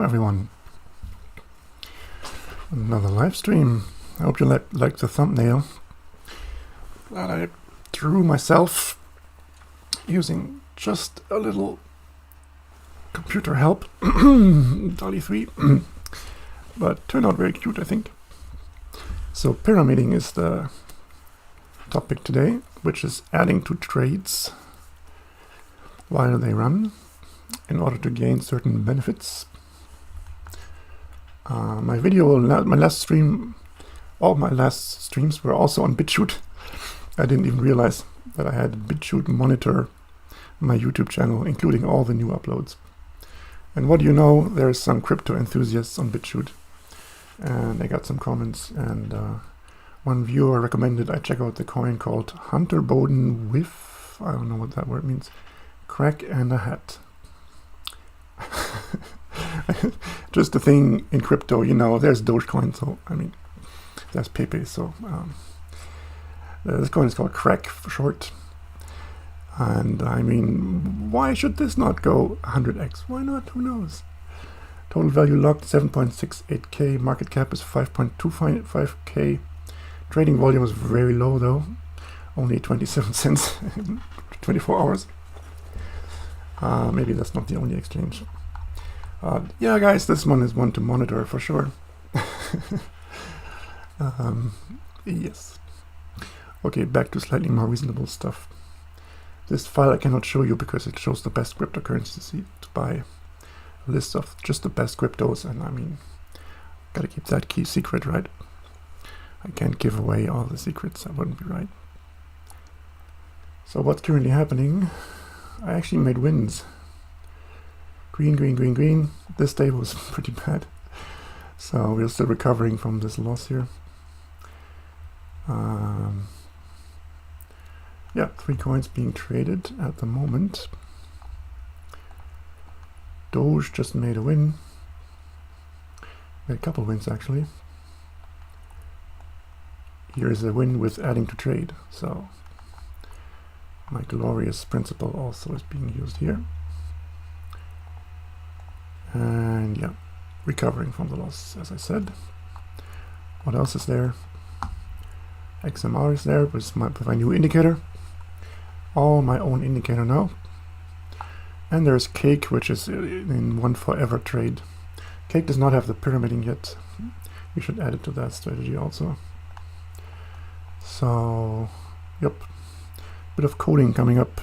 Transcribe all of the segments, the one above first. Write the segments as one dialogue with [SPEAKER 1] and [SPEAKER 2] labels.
[SPEAKER 1] Everyone, another live stream. I hope you like the thumbnail that I drew myself using just a little computer help, DALL-E 3, but turned out very cute, I think. So pyramiding is the topic today, which is adding to trades while they run in order to gain certain benefits. My last stream, all my last streams were also on BitChute. I didn't even realize that I had BitChute monitor my YouTube channel, including all the new uploads. And what do you know, there's some crypto enthusiasts on BitChute, and I got some comments, and one viewer recommended I check out the coin called Hunter Bowden with, I don't know what that word means, crack and a hat. Just a thing in crypto, you know, there's Dogecoin, so I mean, there's Pepe, so this coin is called crack for short. And I mean, why should this not go 100x? Why not? Who knows? Total value locked 7.68k, market cap is 5.25k. Trading volume is very low though, only 27 cents in 24 hours. Maybe that's not the only exchange. Yeah, guys, this one is one to monitor for sure. Yes. Okay, back to slightly more reasonable stuff. This file I cannot show you because it shows the best cryptocurrencies to buy. A list of just the best cryptos, and I mean, gotta keep that key secret, right? I can't give away all the secrets, that wouldn't be right. So what's currently happening? I actually made wins. Green, green, green, green. This day was pretty bad. So we're still recovering from this loss here. Yeah, 3 coins being traded at the moment. Doge just made a win. Made a couple wins actually. Here is a win with adding to trade. So my glorious principle also is being used here. And yeah, recovering from the loss, as I said. What else is there? XMR is there with my new indicator. All my own indicator now. And there's Cake, which is in one forever trade. Cake does not have the pyramiding yet. We should add it to that strategy also. So, yep. Bit of coding coming up.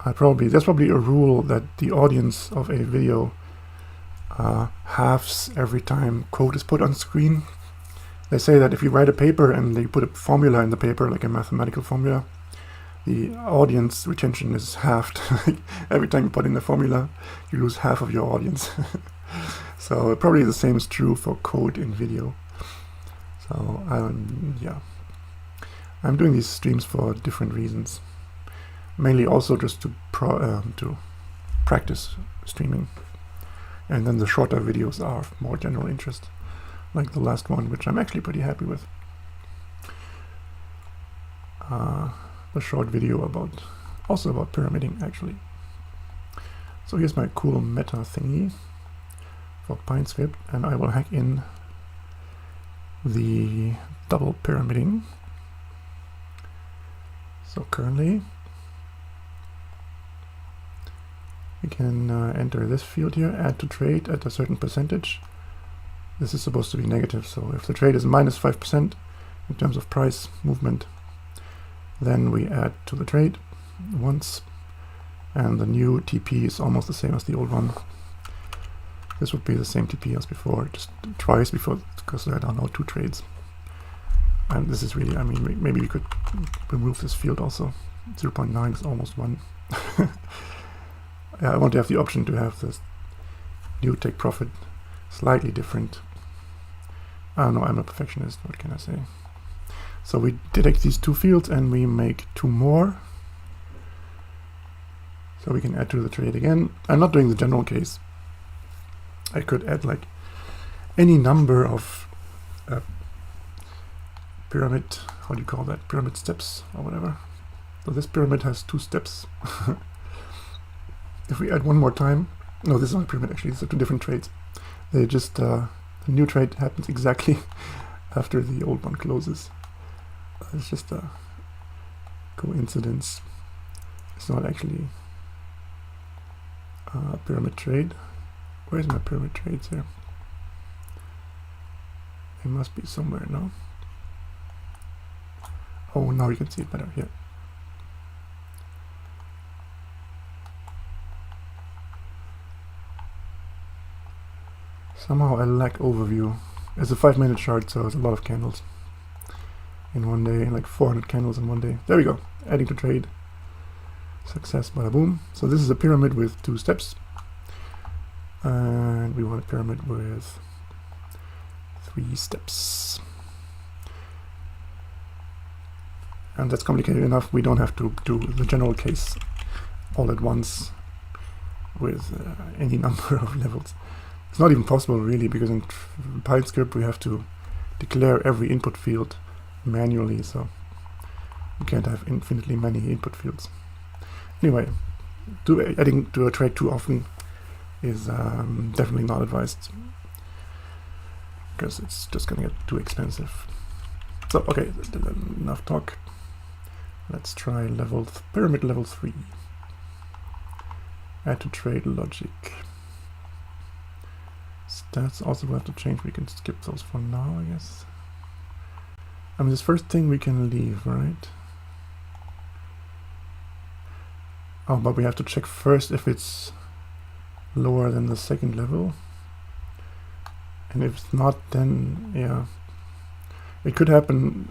[SPEAKER 1] There's probably a rule that the audience of a video halves every time code is put on screen. They say that if you write a paper and they put a formula in the paper, like a mathematical formula, the audience retention is halved. Every time you put in the formula, you lose half of your audience. So probably the same is true for code in video. So yeah, I'm doing these streams for different reasons. Mainly also just to practice streaming, and then the shorter videos are of more general interest, like the last one, which I'm actually pretty happy with. The short video also about pyramiding actually. So here's my cool meta thingy for PineScript, and I will hack in the double pyramiding. So currently we can enter this field here, add to trade at a certain percentage. This is supposed to be negative, so if the trade is minus 5% in terms of price movement, then we add to the trade once, and the new TP is almost the same as the old one. This would be the same TP as before, just twice before, because there are now 2 trades. And this is really, I mean, maybe we could remove this field also. 0.9 is almost 1. Yeah, I want to have the option to have this new take profit slightly different. I don't know, I'm a perfectionist, what can I say? So we detect these 2 fields and we make 2 more. So we can add to the trade again. I'm not doing the general case. I could add like any number of pyramid, how do you call that? Pyramid steps or whatever. So this pyramid has 2 steps. if we add one more time, no, this is not a pyramid actually, these are two different trades. They just, the new trade happens exactly after the old one closes. It's just a coincidence. It's not actually a pyramid trade. Where's my pyramid trades here? It must be somewhere, no? Oh, now you can see it better here. Somehow I lack overview. It's a 5-minute chart, so it's a lot of candles in one day, like 400 candles in one day. There we go. Adding to trade. Success, bada boom. So this is a pyramid with 2 steps. And we want a pyramid with 3 steps. And that's complicated enough. We don't have to do the general case all at once with any number of levels. It's not even possible really, because in PineScript we have to declare every input field manually, so you can't have infinitely many input fields. Anyway, adding to a trade too often is definitely not advised, because it's just gonna get too expensive. So okay, enough talk. Let's try pyramid level 3. Add to trade logic. Stats also will have to change. We can skip those for now, I guess. I mean, this first thing we can leave, right? Oh, but we have to check first if it's lower than the second level. And if it's not, then yeah. It could happen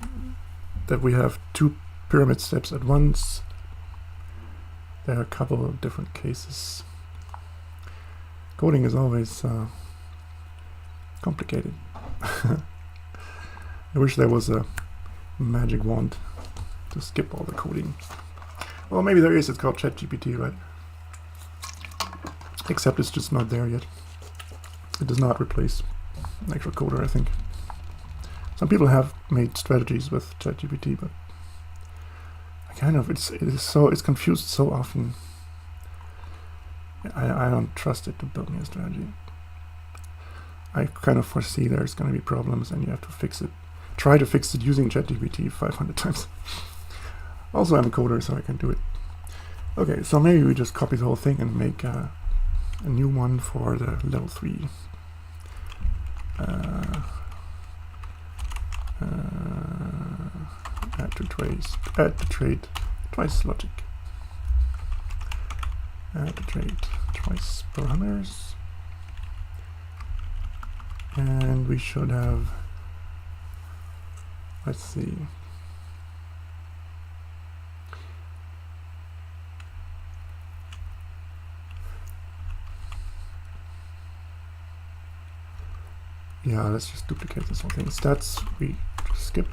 [SPEAKER 1] that we have 2 pyramid steps at once. There are a couple of different cases. Coding is always complicated. I wish there was a magic wand to skip all the coding. Well, maybe there is. It's called ChatGPT, right? Except it's just not there yet. It does not replace an actual coder, I think. Some people have made strategies with ChatGPT, but it's confused so often. I don't trust it to build me a strategy. I kind of foresee there's going to be problems and you have to fix it. Try to fix it using ChatGPT 500 times. Also, I'm a coder, so I can do it. Okay, so maybe we just copy the whole thing and make a new one for the level 3. Add to trade twice logic. Add to trade twice parameters. And we should have, let's see. Yeah, let's just duplicate this whole thing. Stats, we skip.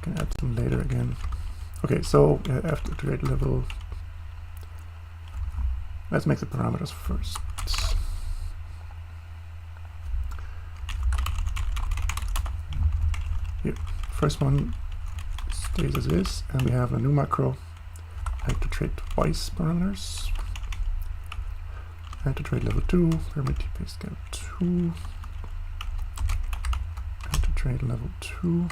[SPEAKER 1] Can add them later again. Okay, so after trade level, let's make the parameters first. Here, first one stays as is, and we have a new macro. Add to trade twice parameters. Add to trade level 2, pyramid TP scale 2. Add to trade level 2.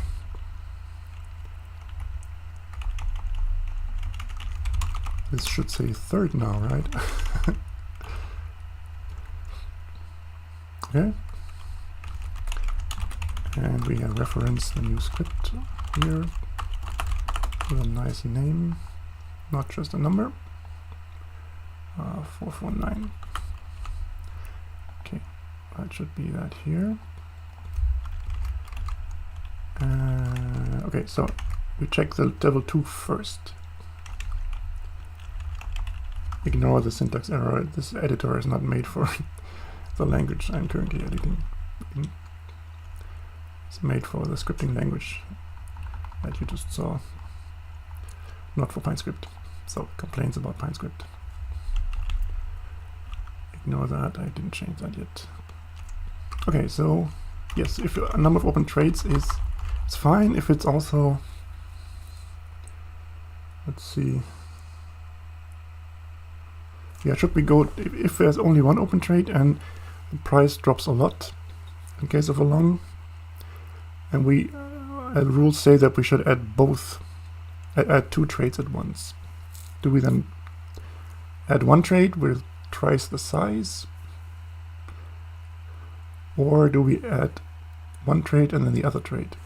[SPEAKER 1] This should say third now, right? Okay. And we have referenced the new script here with a nice name, not just a number. 449. Okay, that should be that here. Okay, so we check the level 2 first. Ignore the syntax error. This editor is not made for the language I'm currently editing. It's made for the scripting language that you just saw, not for PineScript. So complaints about PineScript. Ignore that, I didn't change that yet. Okay, so yes, if a number of open trades it's fine if it's also, let's see, Yeah, should we go, if there's only one open trade and the price drops a lot in case of a long, and we rules say that we should add add 2 trades at once. Do we then add 1 trade with twice the size, or do we add 1 trade and then the other trade?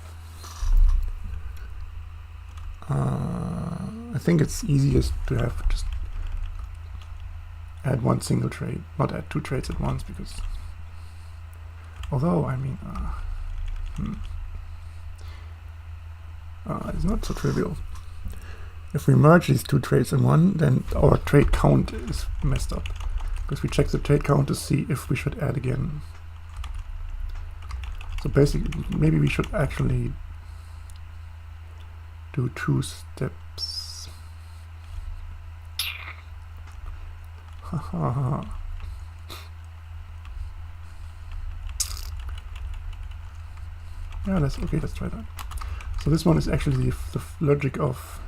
[SPEAKER 1] I think it's easiest to have just add 1 single trade, not add 2 trades at once, because although I mean it's not so trivial. If we merge these 2 trades in one, then our trade count is messed up, because we check the trade count to see if we should add again. So basically, maybe we should actually do 2 steps. Haha. Yeah, let's try that. So this one is actually the logic of,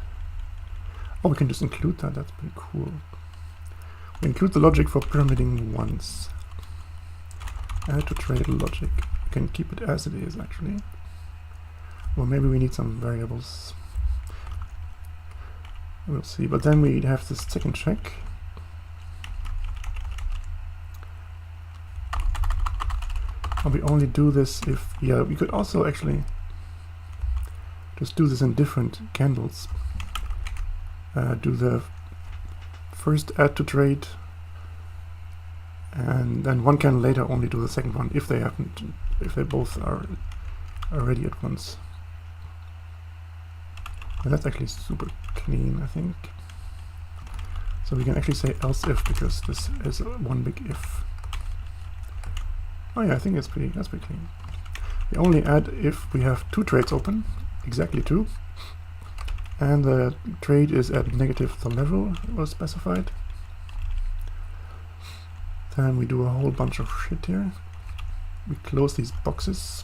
[SPEAKER 1] oh, we can just include that, that's pretty cool. We include the logic for pyramiding once. Add to trade logic. We can keep it as it is actually. Or maybe we need some variables. We'll see, but then we have this second check. And we only do this if, yeah, we could also actually just do this in different candles. Do the first add to trade, and then 1 candle later only do the second one if they both are ready at once. And that's actually super clean, I think. So we can actually say else if, because this is one big if. Oh yeah, I think that's pretty clean. We only add if we have 2 trades open, exactly 2, and the trade is at negative the level was specified. Then we do a whole bunch of shit here. We close these boxes.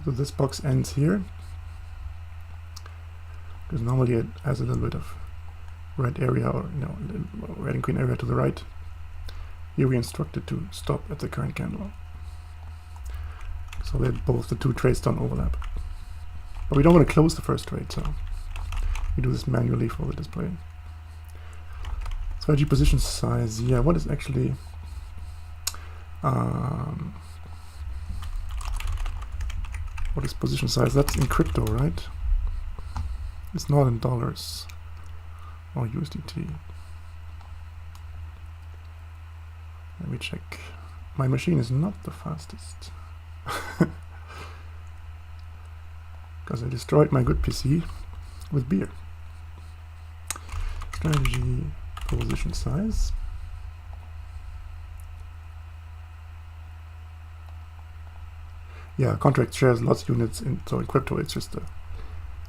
[SPEAKER 1] So this box ends here, because normally it has a little bit of red area, or red and green area to the right. Here we instruct it to stop at the current candle, so that both the 2 trades don't overlap. But we don't want to close the first trade, so we do this manually for the display. Strategy position size, yeah, what is actually what is position size? That's in crypto, right? It's not in dollars or USDT. Let me check. My machine is not the fastest because I destroyed my good PC with beer. Strategy position size. Yeah, contract shares lots units so in crypto it's just the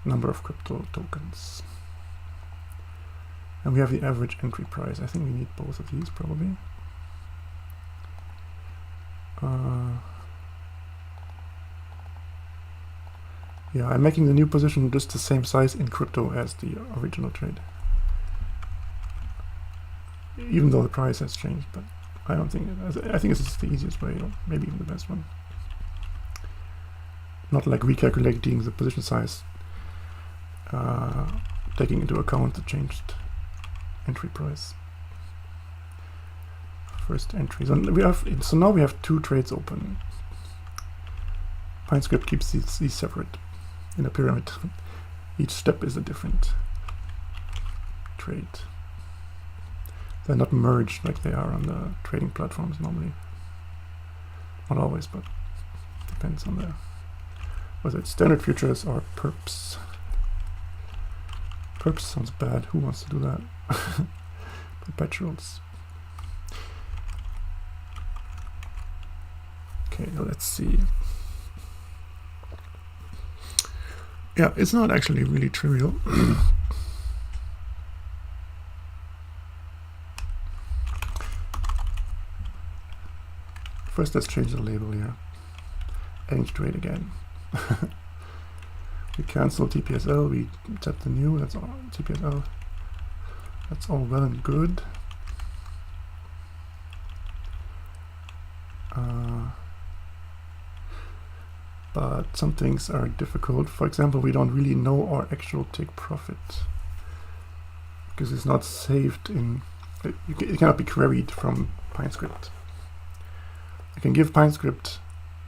[SPEAKER 1] number of crypto tokens. And we have the average entry price. I think we need both of these probably. Yeah, I'm making the new position just the same size in crypto as the original trade, even though the price has changed. But I don't think I think this is the easiest way, or maybe even the best one. Not like recalculating the position size, taking into account the changed entry price. First entry. So now we have 2 trades open. PineScript keeps these separate in a pyramid. Each step is a different trade. They're not merged like they are on the trading platforms normally. Not always, but depends on whether it's standard futures or perps. Perps sounds bad. Who wants to do that? Perpetuals. Okay, let's see. Yeah, it's not actually really trivial. First, let's change the label here. Change trade again. We cancel TPSL, we set the new, that's all TPSL. That's all well and good. But some things are difficult. For example, we don't really know our actual take profit because it's not saved in. It cannot be queried from PineScript. I can give PineScript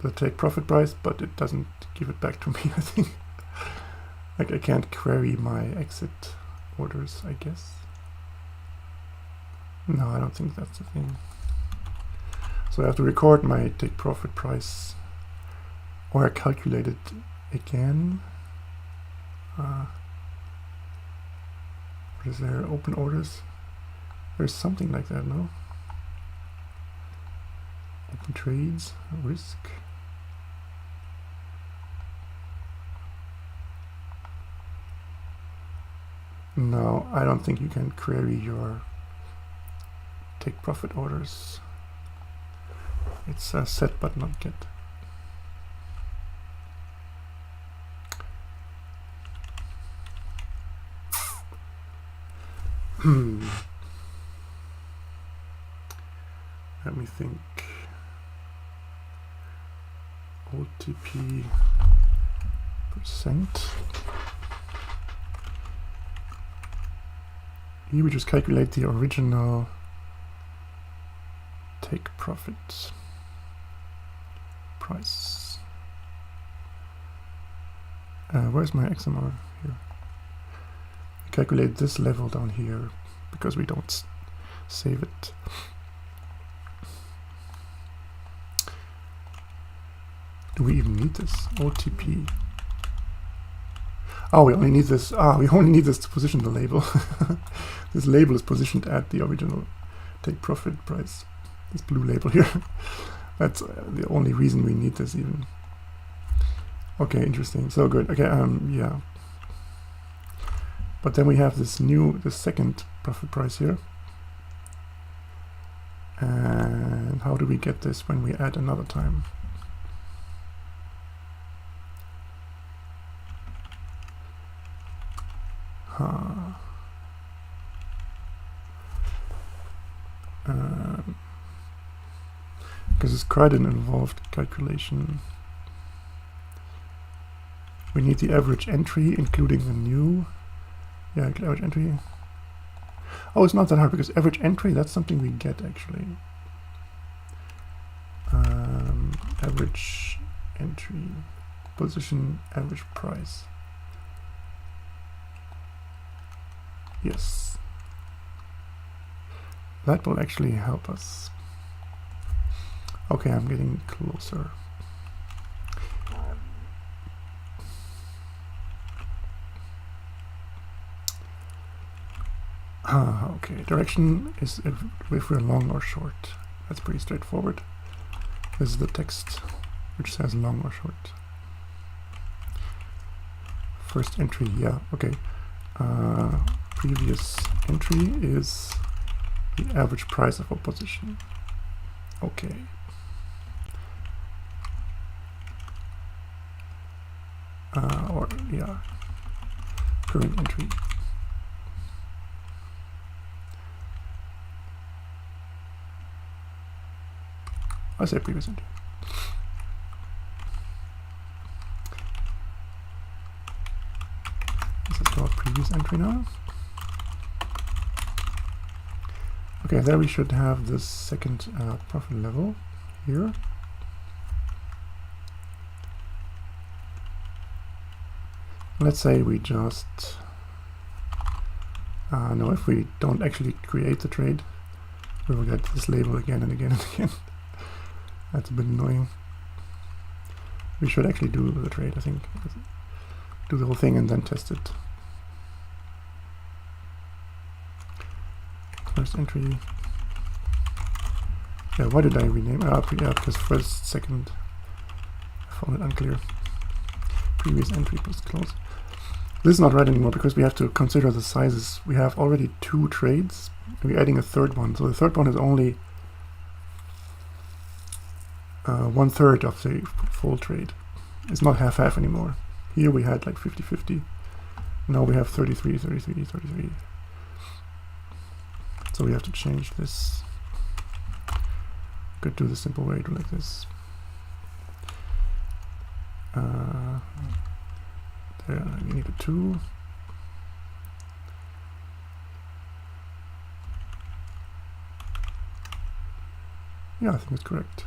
[SPEAKER 1] the take profit price, but it doesn't give it back to me. I think like I can't query my exit orders, I guess. No, I don't think that's the thing. So I have to record my take profit price, or I calculate it again. What is there? Open orders? There's something like that, no? Open trades, risk. No, I don't think you can query your take profit orders. It's set but not get. Let me think. OTP %. Here we just calculate the original take profit price. Where's my XMR? Here. We calculate this level down here because we don't save it. Do we even need this? OTP. Oh, we only need this. We only need this to position the label. This label is positioned at the original take profit price. This blue label here. That's the only reason we need this even. Okay, interesting. So good. Okay, yeah. But then we have this second profit price here. And how do we get this when we add another time? Because it's quite an involved calculation. We need the average entry, including the new. Yeah, average entry. Oh, it's not that hard because average entry, that's something we get actually. Average entry, position, average price. Yes. That will actually help us. Okay, I'm getting closer. Okay, direction is if we're long or short. That's pretty straightforward. This is the text which says long or short. First entry, yeah, okay. Previous entry is the average price of a position. Okay. Or yeah, current entry. I say previous entry. This is called previous entry now. Okay, there we should have the second profit level here. Let's say we just no, if we don't actually create the trade, we will get this label again and again and again. That's a bit annoying. We should actually do the trade, I think. Do the whole thing and then test it. First entry. Yeah, why did I rename? Yeah, because first, second, I found it unclear. Previous entry plus close. This is not right anymore because we have to consider the sizes. We have already 2 trades. And we're adding a third one. So the third one is only 1/3 of the full trade. It's not half-half anymore. Here we had like 50-50. Now we have 33, 33, 33. So we have to change this Could do the simple way, do like this. There, you need a 2. Yeah, I think it's correct.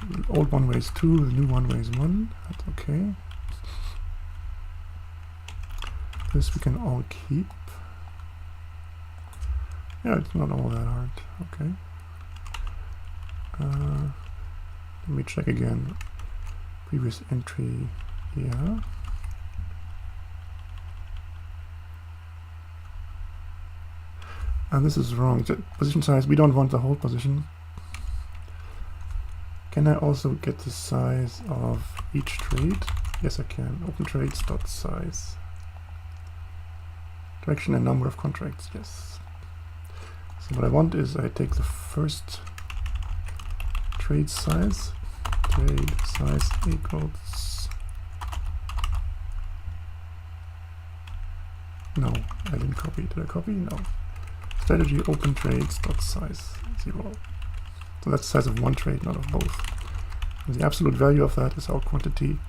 [SPEAKER 1] The old one weighs 2, the new one weighs 1. That's okay. This we can all keep. Yeah, it's not all that hard. Okay. Let me check again. Previous entry, yeah. And this is wrong. The position size, we don't want the whole position. Can I also get the size of each trade? Yes, I can. Open trades dot size. Direction and number of contracts, yes. So what I want is I take the first trade size equals, no, I didn't copy. Did I copy? No. Strategy open trades dot size 0. So that's the size of one trade, not of both. And the absolute value of that is our quantity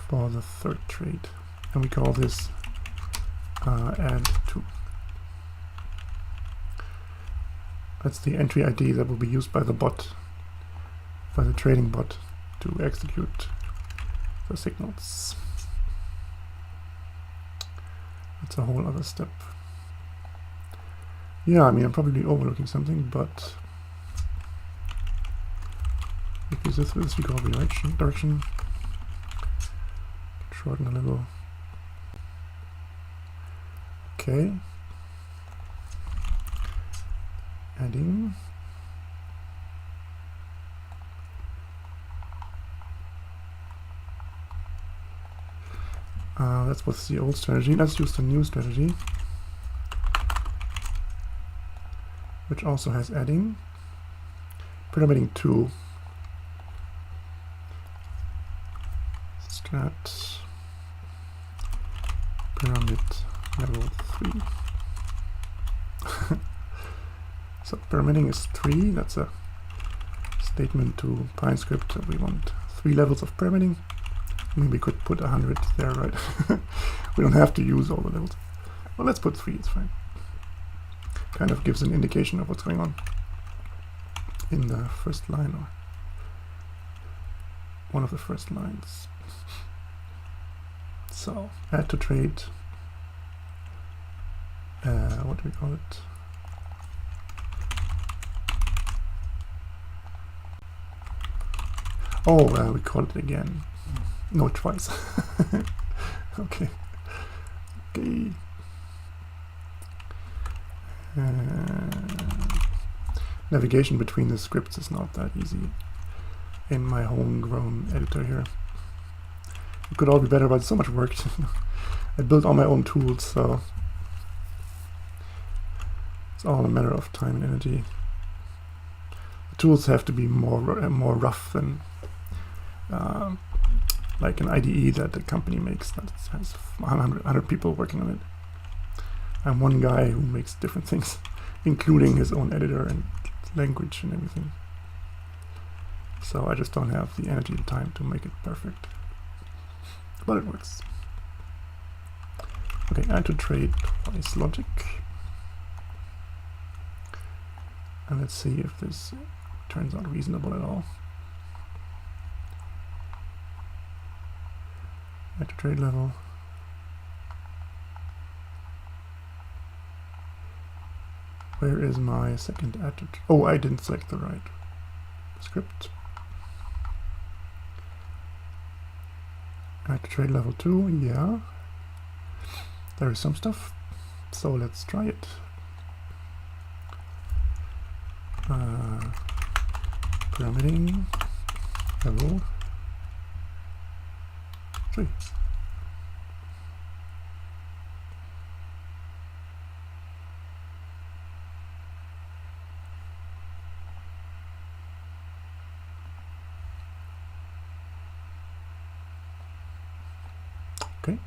[SPEAKER 1] for the third trade, and we call this add to. That's the entry ID that will be used by the bot, by the trading bot, to execute the signals. That's a whole other step. Yeah, I mean, I'm probably overlooking something, but if this we call direction, shorten a little. Okay. Adding. That's what's the old strategy. Let's use the new strategy, which also has adding. Pyramiding 2. Strat pyramid level 3. So pyramiding is 3. That's a statement to PineScript that we want 3 levels of pyramiding. I mean, we could put 100 there, right? We don't have to use all the levels. Well, let's put 3, it's fine. Kind of gives an indication of what's going on in the first line, or one of the first lines. So, add to trade. What do we call it? Oh, we call it again. No, twice. Okay. Okay. Navigation between the scripts is not that easy in my homegrown editor here. It could all be better, but it's so much work. I built all my own tools, so it's all a matter of time and energy. The tools have to be more rough than like an IDE that the company makes that has 100 people working on it. I'm one guy who makes different things, including his own editor and language and everything. So I just don't have the energy and time to make it perfect. But it works. Okay, add to trade twice logic. And let's see if this turns out reasonable at all. Add to trade level. Where is my second add to trade? Oh, I didn't select the right script. Add to trade level 2, yeah. There is some stuff, so let's try it. Pyramiding level 3. Okay.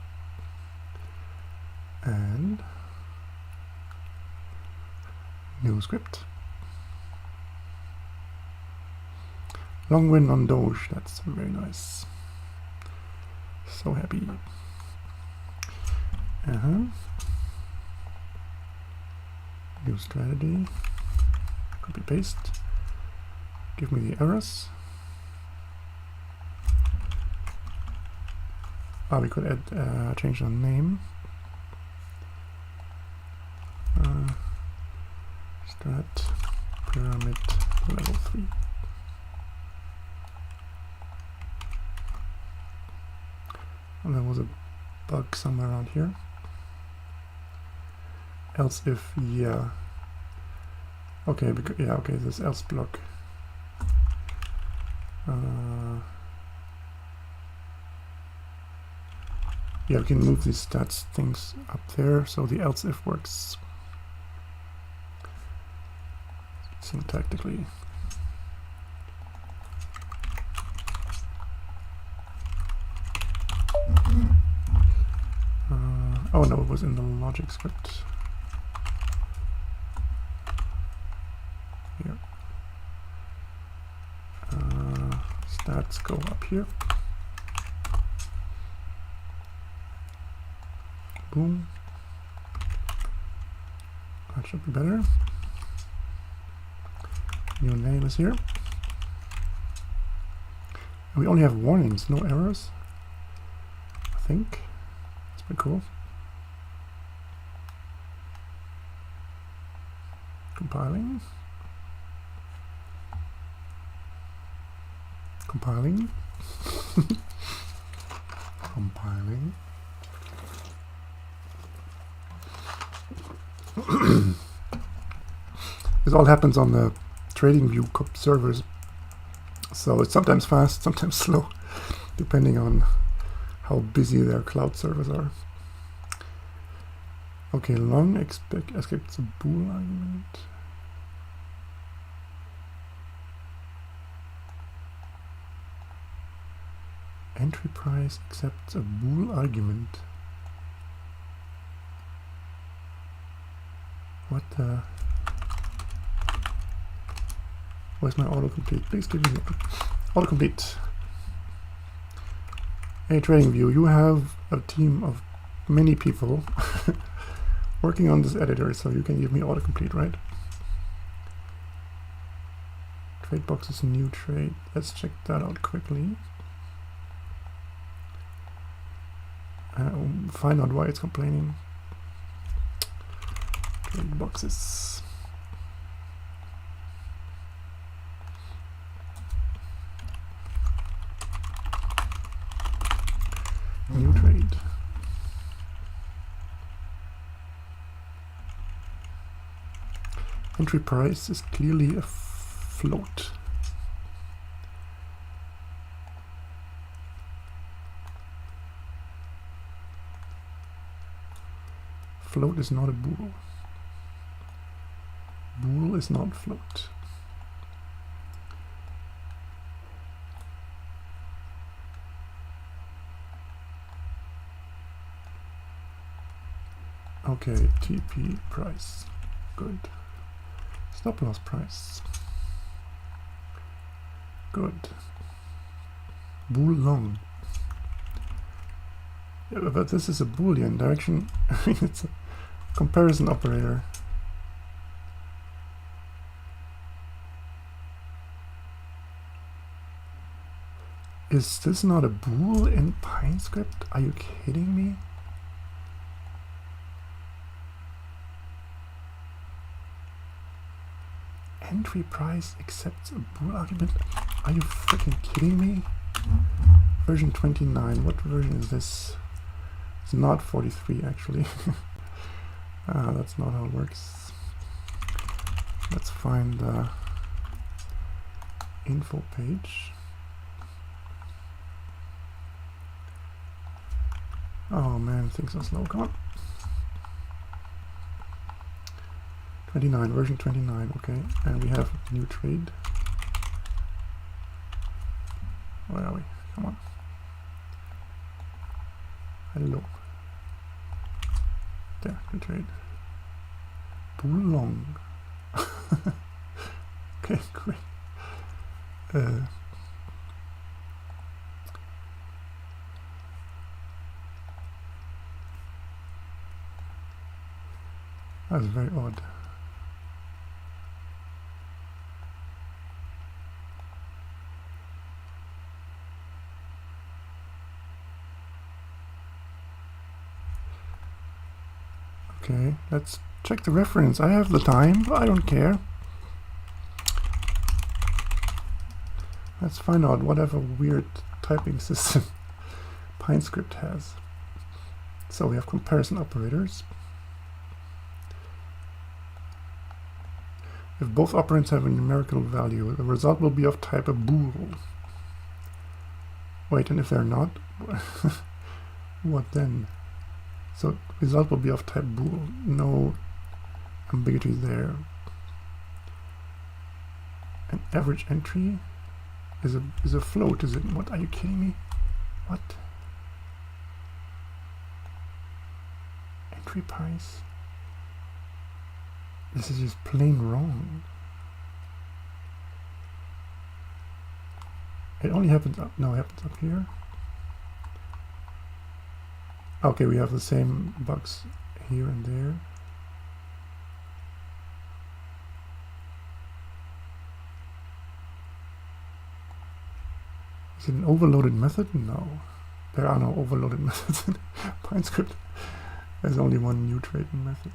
[SPEAKER 1] And new script. Long win on Doge, that's very nice. So happy. New strategy. Copy paste. Give me the errors. We could add change the name. Strat pyramid level 3. And there was a bug somewhere around here. Else if, yeah. Okay, because, yeah, okay, this else block. Yeah, we can move these stats things up there, so the else if works syntactically. Oh no, it was in the logic script. Here. Stats go up here. Boom. That should be better. New name is here. And we only have warnings, no errors. I think. That's pretty cool. Compiling. Compiling. Compiling. This all happens on the TradingView servers, so it's sometimes fast, sometimes slow, depending on how busy their cloud servers are. Okay, long escapes a bool argument. Entry price accepts a bool argument. What the? Where's my autocomplete? Please give me autocomplete. Hey, TradingView, you have a team of many people working on this editor, so you can give me autocomplete, right? Trade boxes, new trade. Let's check that out quickly. Find out why it's complaining. Trade boxes. New trade. Entry price is clearly a float. Float is not a bool. Bool is not float. Okay, TP price. Good. Stop loss price. Good. Bool long. Yeah, but this is a Boolean direction. I mean, it's a comparison operator. Is this not a bool in PineScript? Are you kidding me? Entry price accepts a bool argument? Are you freaking kidding me? Version 29. What version is this? It's not 43 actually. That's not how it works. Let's find the info page. Oh man, things are slow. Come on. 29, version 29, okay. And we have a new trade. Where are we? Come on. Hello. There, new trade. Bool long. Okay, great. That's very odd. Okay, let's check the reference. I have the time, I don't care. Let's find out whatever weird typing system PineScript has. So we have comparison operators. If both operands have a numerical value, the result will be of type a bool. Wait, and if they're not, what then? So the result will be of type bool. No ambiguity there. An average entry is a float, is it? What, are you kidding me? What? Entry price? This is just plain wrong. It only happens up, no, it happens up here. Okay, we have the same bugs here and there. Is it an overloaded method? No. There are no overloaded methods in PineScript. There's only one new trading method.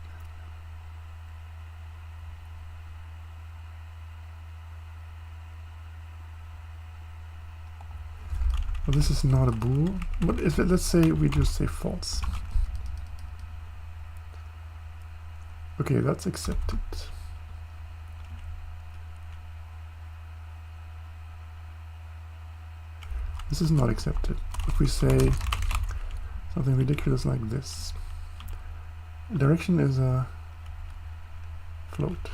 [SPEAKER 1] Well, this is not a bool, but if let's say we just say false. Okay, that's accepted. This is not accepted. If we say something ridiculous like this, direction is a float.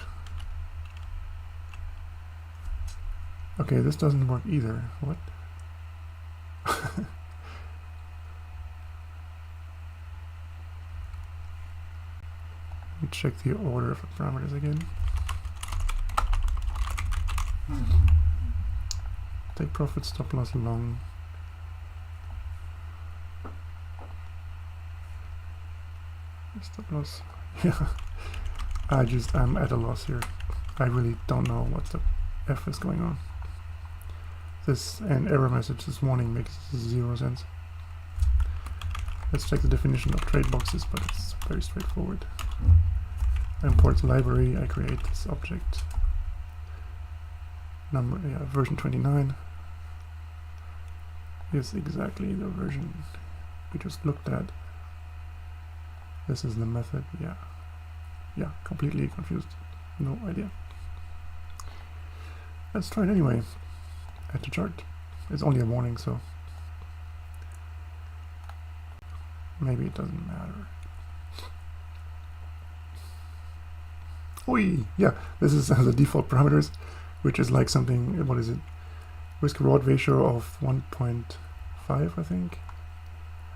[SPEAKER 1] Okay, this doesn't work either. What? Let me check the order of the parameters again. Take profit, stop loss, long. Stop loss. Yeah. I'm at a loss here. I really don't know what the F is going on. This an error message, this warning makes 0 sense. Let's check the definition of trade boxes, but it's very straightforward. I import the library, I create this object. Number, yeah, version 29 is exactly the version we just looked at. This is the method, yeah. Yeah, completely confused. No idea. Let's try it anyway. Add to chart. It's only a warning, so maybe it doesn't matter. Oi! Yeah, this is the default parameters, which is like something, what is it? Risk reward ratio of 1.5, I think.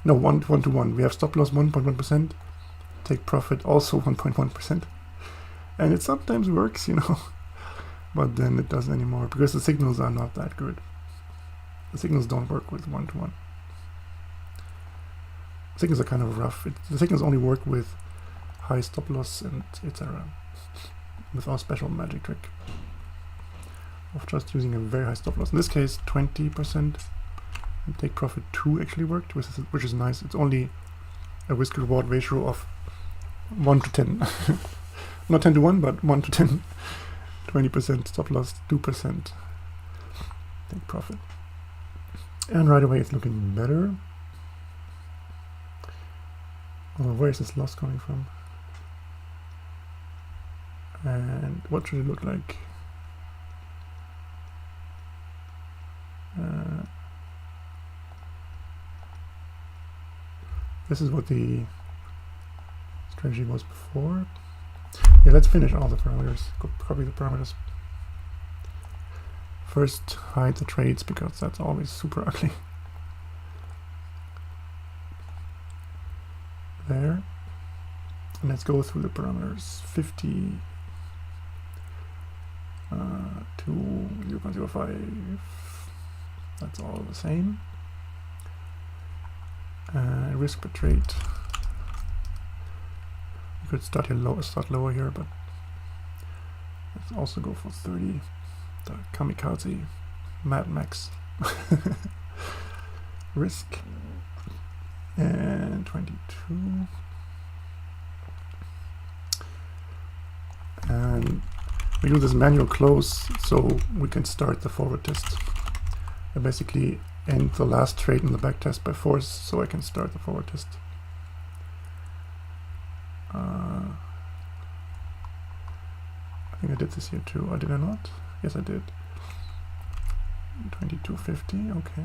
[SPEAKER 1] No, 1 to 1. We have stop loss 1.1%, take profit also 1.1%. And it sometimes works, you know. But then it doesn't anymore because the signals are not that good. The signals don't work with 1 to 1. Signals are kind of rough. The signals only work with high stop loss and etc. With our special magic trick of just using a very high stop loss. In this case, 20% and take profit 2 actually worked, which is nice. It's only a risk reward ratio of 1 to 10. Not 10 to 1, but 1 to 10. 20% stop loss, 2% take profit. And right away it's looking better. Oh, where is this loss coming from? And what should it look like? This is what the strategy was before. Yeah, let's finish all the parameters. Copy the parameters. First, hide the trades because that's always super ugly. There. And let's go through the parameters. 50 to 0.05. That's all the same. Risk per trade. You could start here low, start lower here, but let's also go for 30. The kamikaze, Mad Max risk, and 22. And we do this manual close so we can start the forward test. I basically end the last trade in the back test by force so I can start the forward test. I think I did this here too, or did I not? Yes, I did. 2250, okay.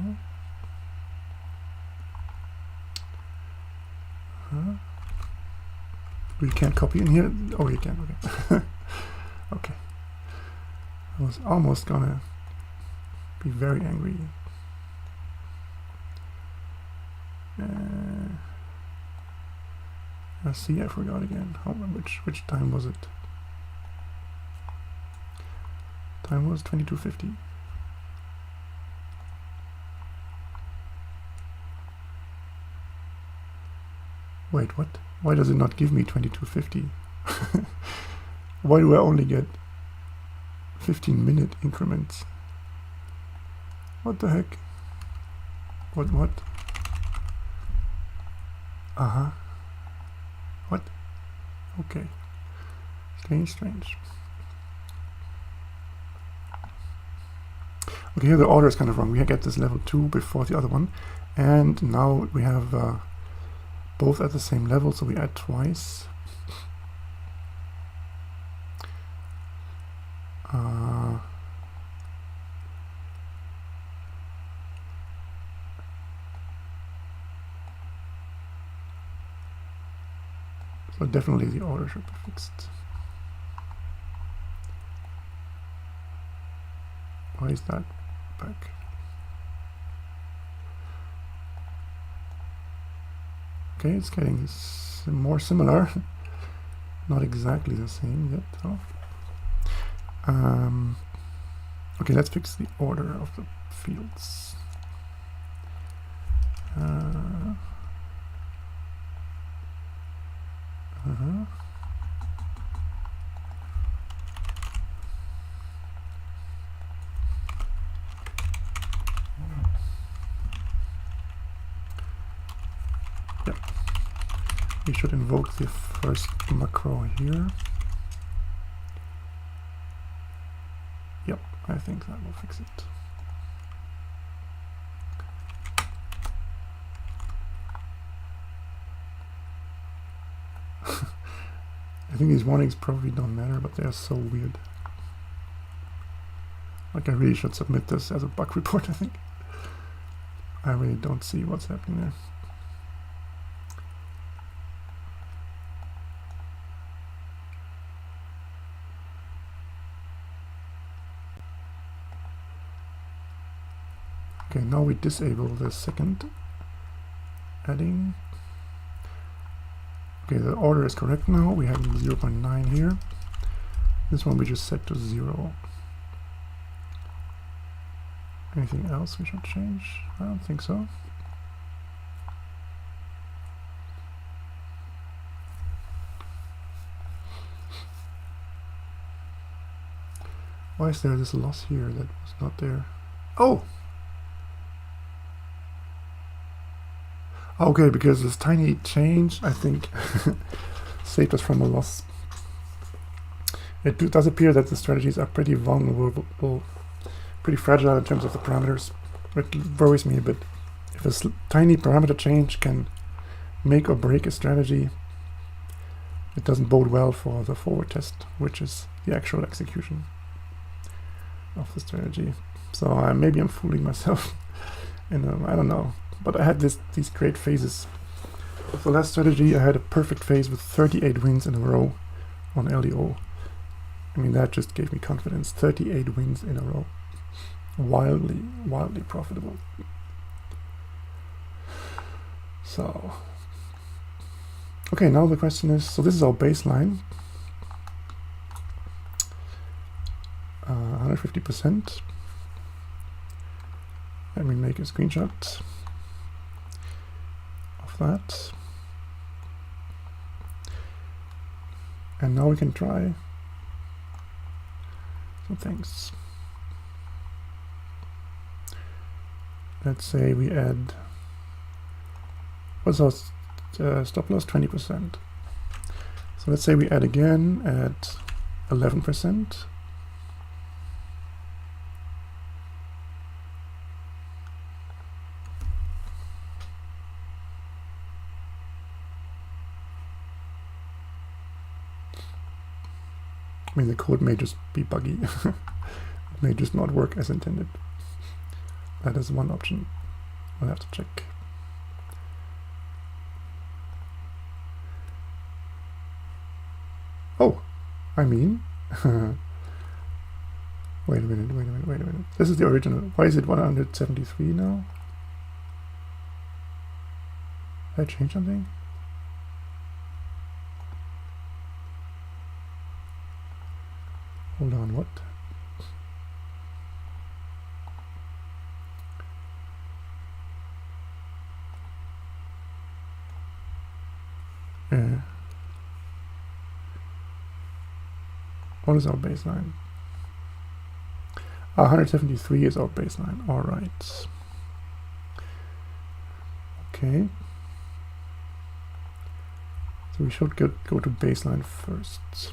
[SPEAKER 1] You can't copy in here? Oh, you can, okay. Okay. I was almost gonna be very angry. Let's see, I forgot again. Which time was it? Time was 2250. Wait, what? Why does it not give me 2250? Why do I only get 15-minute increments? What the heck? What? Uh-huh. What? Okay. Strange. Okay, here the order is kind of wrong. We get this level 2 before the other one, and now we have both at the same level, so we add twice. So definitely the order should be fixed. Why is that back? Okay, it's getting more similar. Not exactly the same yet, though. Okay, let's fix the order of the fields. Yep. We should invoke the first macro here. Yep, I think that will fix it. I think these warnings probably don't matter, but they are so weird. Like, I really should submit this as a bug report, I think. I really don't see what's happening there. Okay, now we disable the second adding. Okay, the order is correct now. We have 0.9 here. This one we just set to 0. Anything else we should change? I don't think so. Why is there this loss here that was not there? Oh! Okay, because this tiny change, I think, saved us from a loss. It does appear that the strategies are pretty vulnerable, pretty fragile in terms of the parameters. It worries me a bit. If a tiny parameter change can make or break a strategy, it doesn't bode well for the forward test, which is the actual execution of the strategy. So maybe I'm fooling myself. And I don't know. But I had these great phases. With the last strategy, I had a perfect phase with 38 wins in a row on LEO. I mean, that just gave me confidence. 38 wins in a row. Wildly profitable. So, okay, now the question is, so this is our baseline. 150%. Let me make a screenshot of that. And now we can try some things. Let's say we add, what's our stop loss? 20%. So let's say we add again at 11%. I mean, the code may just be buggy. It may just not work as intended. That is one option. We'll have to check. Oh, I mean, wait a minute. This is the original. Why is it 173 now? Did I change something? Hold on, what? What is our baseline? 173 is our baseline. All right. Okay. So we should go to baseline first.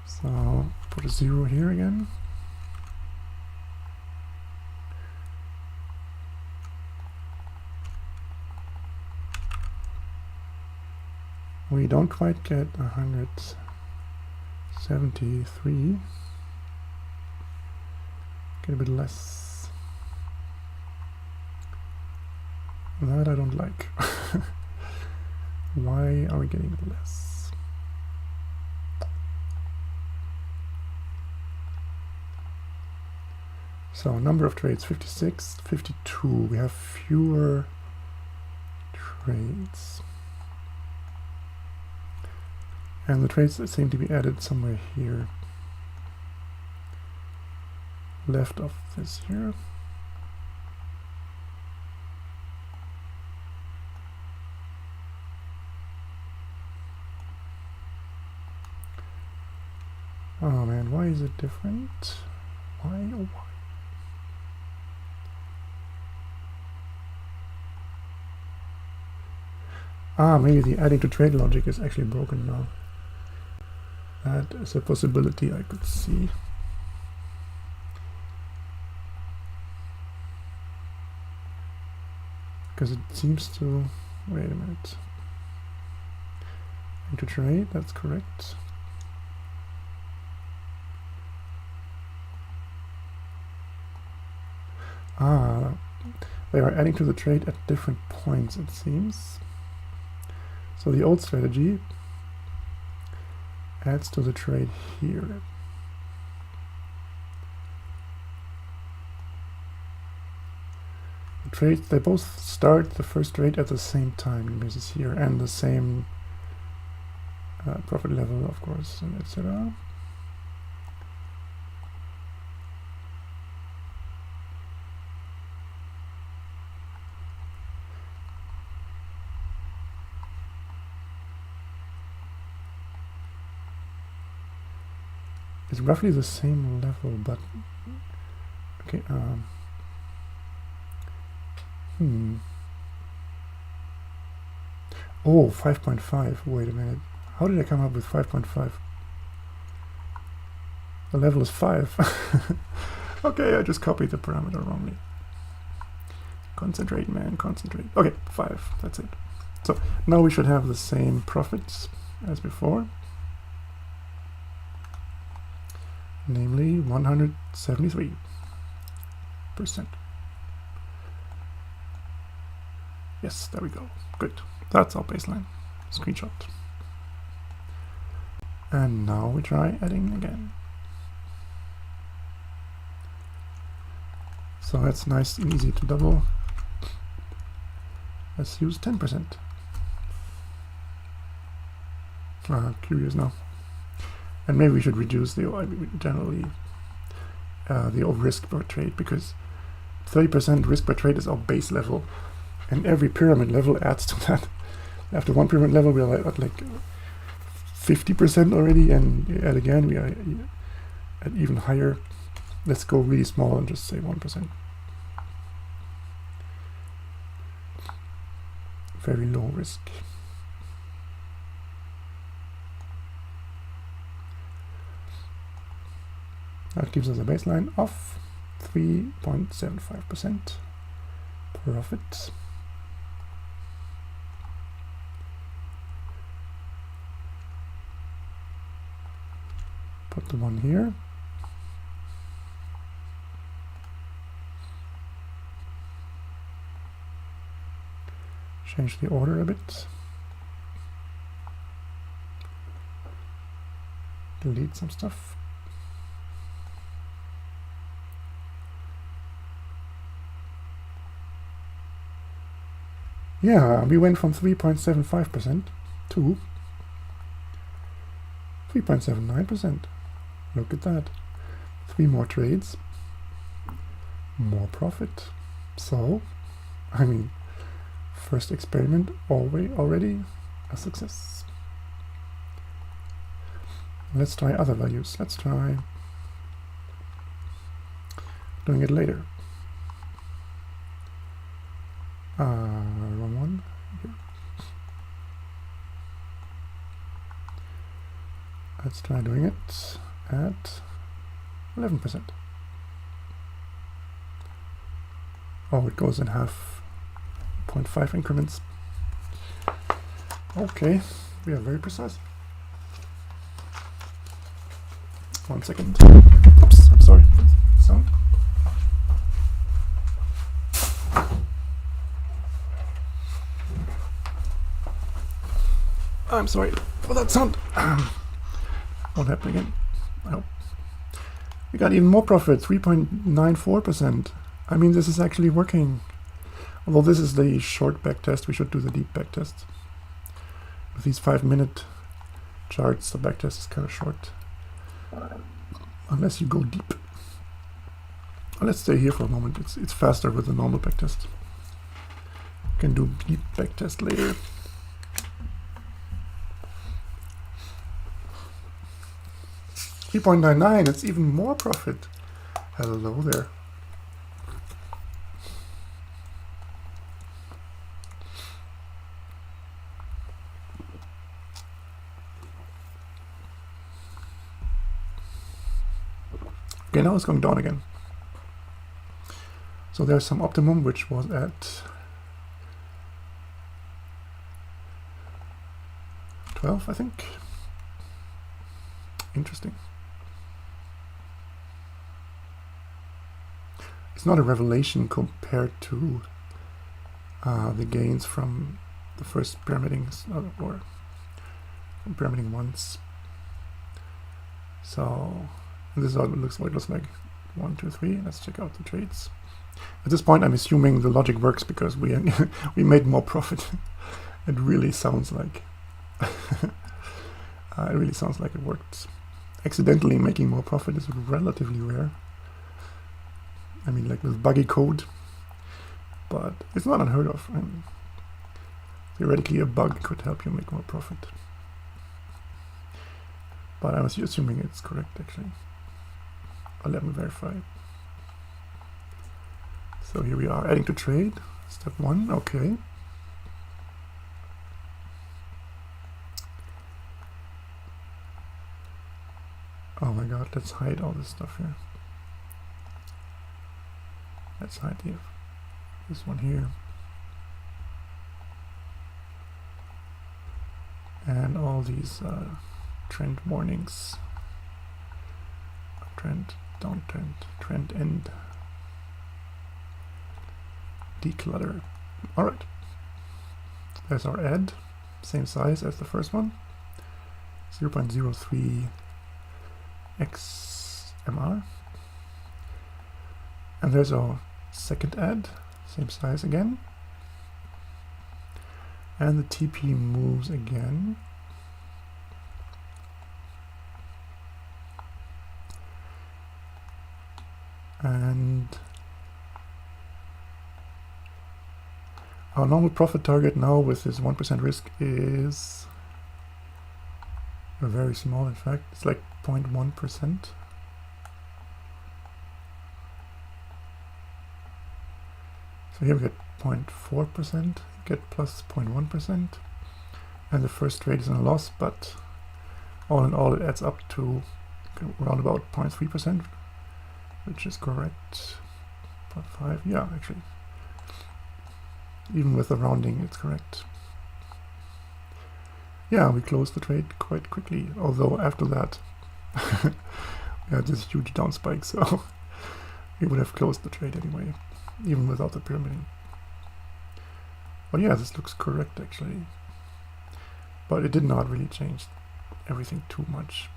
[SPEAKER 1] So put a 0 here again. We don't quite get 173. Get a bit less. That I don't like. Why are we getting a bit less? So number of trades 56, 52. We have fewer trades. And the trades that seem to be added somewhere here. Left of this here. Oh man, why is it different? Why, oh why? Ah, maybe the adding to trade logic is actually broken now. That is a possibility I could see. Because it seems to... Wait a minute. Adding to trade, that's correct. Ah, they are adding to the trade at different points, it seems. So the old strategy adds to the trade here. The trades, they both start the first trade at the same time, this is here, and the same profit level, of course, and etc. It's roughly the same level, but okay. Oh, 5.5. Wait a minute. How did I come up with 5.5? The level is 5. Okay, I just copied the parameter wrongly. Concentrate, man, concentrate. Okay, 5. That's it. So now we should have the same profits as before. Namely 173%. Yes, there we go. Good. That's our baseline. Screenshot. And now we try adding again. So that's nice and easy to double. Let's use 10%. Curious now. And maybe we should reduce the generally the risk per trade, because 30% risk per trade is our base level, and every pyramid level adds to that. After one pyramid level, we are at like 50% already, and again we are at even higher. Let's go really small and just say 1%. Very low risk. That gives us a baseline of 3.75% profit. Put the one here. Change the order a bit. Delete some stuff. Yeah, we went from 3.75% to 3.79%. Look at that. 3 more trades, more profit. So, I mean, first experiment already a success. Let's try other values. Let's try doing it later. Wrong one. Here. Let's try doing it at 11%. Oh, it goes in half 0.5 increments. Okay, we are very precise. 1 second. Oops, I'm sorry. Sound. I'm sorry for that sound. Won't happen again. I hope. We got even more profit, 3.94%. I mean, this is actually working. Although this is the short back test, we should do the deep back test. With these 5-minute charts, the back test is kind of short. Unless you go deep. Let's stay here for a moment. It's faster with the normal back test. We can do deep back test later. $3.99, it's even more profit. Hello there. Okay, now it's going down again. So there's some optimum which was at 12, I think. Interesting. It's not a revelation compared to the gains from the first pyramidings or from pyramiding once. So this is what it looks like. 1, 2, 3. Let's check out the trades. At this point, I'm assuming the logic works because we we made more profit. It really sounds like it worked. Accidentally making more profit is relatively rare. I mean, like with buggy code, but it's not unheard of. I mean, theoretically, a bug could help you make more profit. But I was assuming it's correct, actually. Let me verify. So here we are, adding to trade. Step 1, okay. Oh my god, let's hide all this stuff here. Let's hide this one here. And all these trend warnings. Trend, downtrend, trend end. Declutter. Alright. There's our ad. Same size as the first one. 0.03 XMR. And there's our second ad. Same size again. And the TP moves again. And Our normal profit target now with this 1% risk is very small, in fact. It's like 0.1%. So here we get 0.4%, get plus 0.1%, and the first trade is in a loss, but all in all it adds up to around about 0.3%, which is correct. 0.5, yeah, actually. Even with the rounding, it's correct. Yeah, we closed the trade quite quickly, although after that we had this huge down spike, so we would have closed the trade anyway, even without the pyramiding. But yeah, this looks correct actually. But it did not really change everything too much.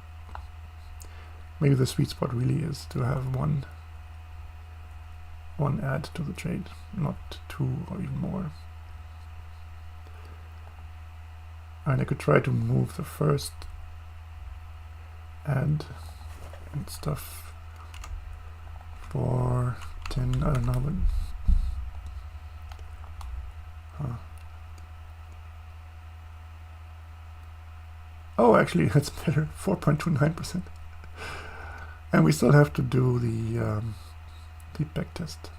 [SPEAKER 1] Maybe the sweet spot really is to have one add to the trade, not two or even more. And I could try to move the first add and stuff for 10, I don't know, but oh, actually, that's better, 4.29%. And we still have to do the deep back test.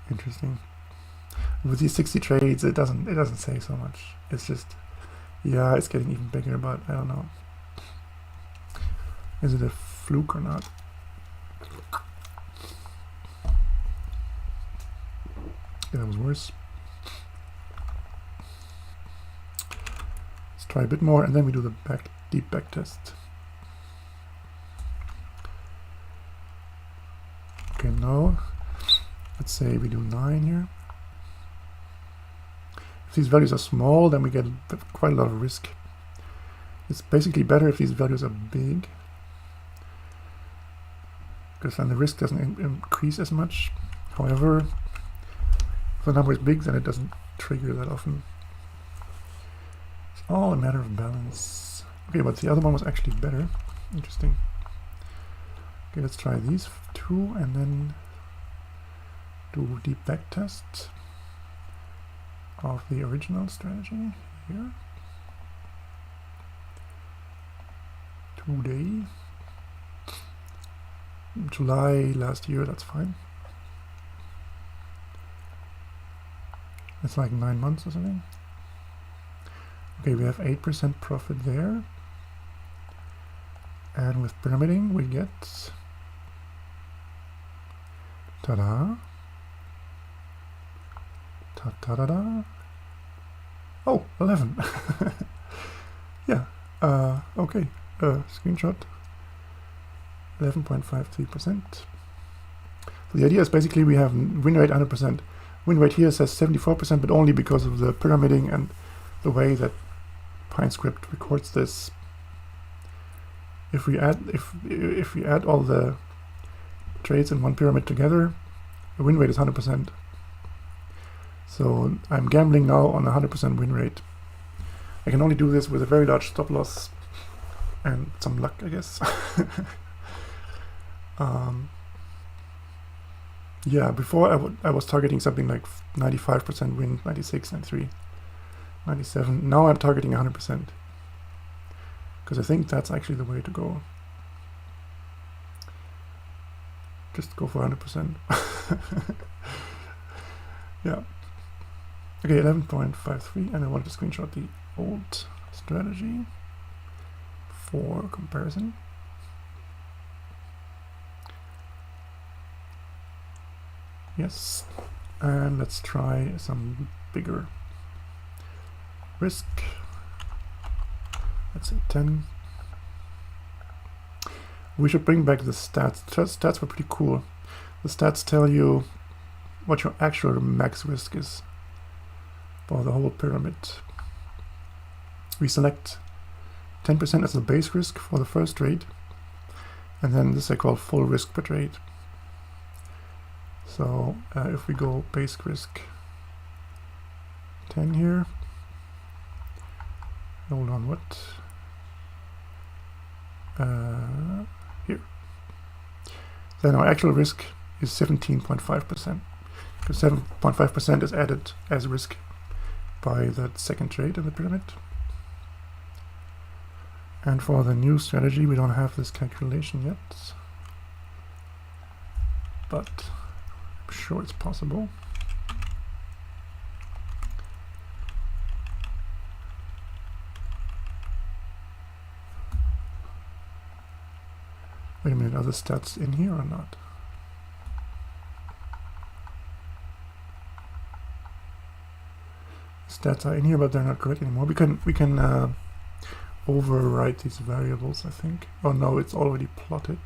[SPEAKER 1] Interesting. With these 60 trades, it doesn't say so much. It's just, yeah, it's getting even bigger, but I don't know. Is it a fluke or not? Yeah, that was worse. Let's try a bit more, and then we do the deep back test. Okay, now let's say we do 9 here. If these values are small, then we get quite a lot of risk. It's basically better if these values are big, because then the risk doesn't increase as much. However, if the number is big, then it doesn't trigger that often. It's all a matter of balance. Okay, but the other one was actually better. Interesting. Okay, let's try these two and then do deep back test of the original strategy here. Today, July last year, that's fine. It's like 9 months or something. Okay, we have 8% profit there. And with pyramiding, we get, ta-da, ta-da-da-da. Oh, 11. Yeah, okay, screenshot, 11.53%. So the idea is basically we have win rate 100%. Win rate here says 74%, but only because of the pyramiding and the way that PineScript records this. If we add all the trades in one pyramid together, the win rate is 100%. So I'm gambling now on a 100% win rate. I can only do this with a very large stop loss and some luck, I guess. Yeah, before I was targeting something like 95% win, 96, 93, 97. Now I'm targeting 100%. Because I think that's actually the way to go. Just go for 100%. Yeah. Okay, 11.53, and I want to screenshot the old strategy for comparison. Yes, and let's try some bigger risk. Let's say 10. We should bring back the stats. Stats were pretty cool. The stats tell you what your actual max risk is for the whole pyramid. We select 10% as the base risk for the first trade, and then this I call full risk per trade. So if we go base risk 10 here, hold on, what? Here. then our actual risk is 17.5%, because 7.5% is added as risk by that second trade in the pyramid. And for the new strategy, we don't have this calculation yet, but I'm sure it's possible. Wait a minute, are the stats in here or not? Stats are in here, but they're not correct anymore. We can overwrite these variables, I think. Oh no, it's already plotted.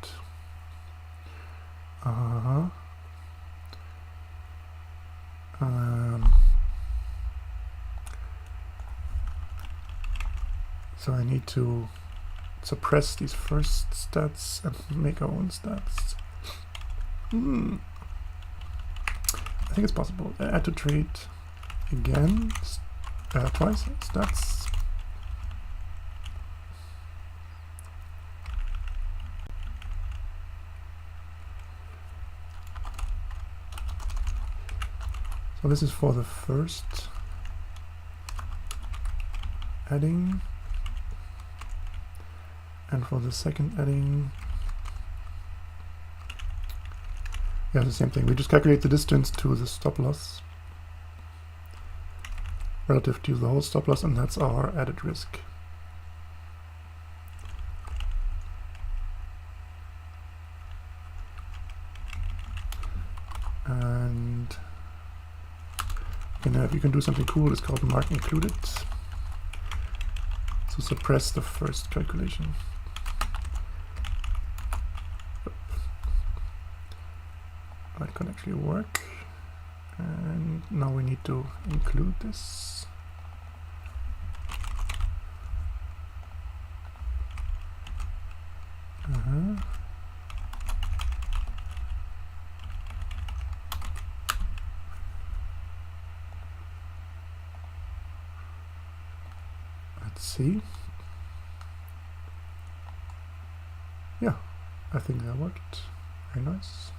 [SPEAKER 1] So I need to suppress these first stats and make our own stats. I think it's possible. Add to trade again, twice, stats. So this is for the first adding, and for the second adding, yeah, the same thing. We just calculate the distance to the stop loss relative to the whole stop loss, and that's our added risk. And you can do something cool. It's called mark included, to suppress the first calculation. That can actually work. And now we need to include this. Let's see. Yeah, I think that worked. Very nice.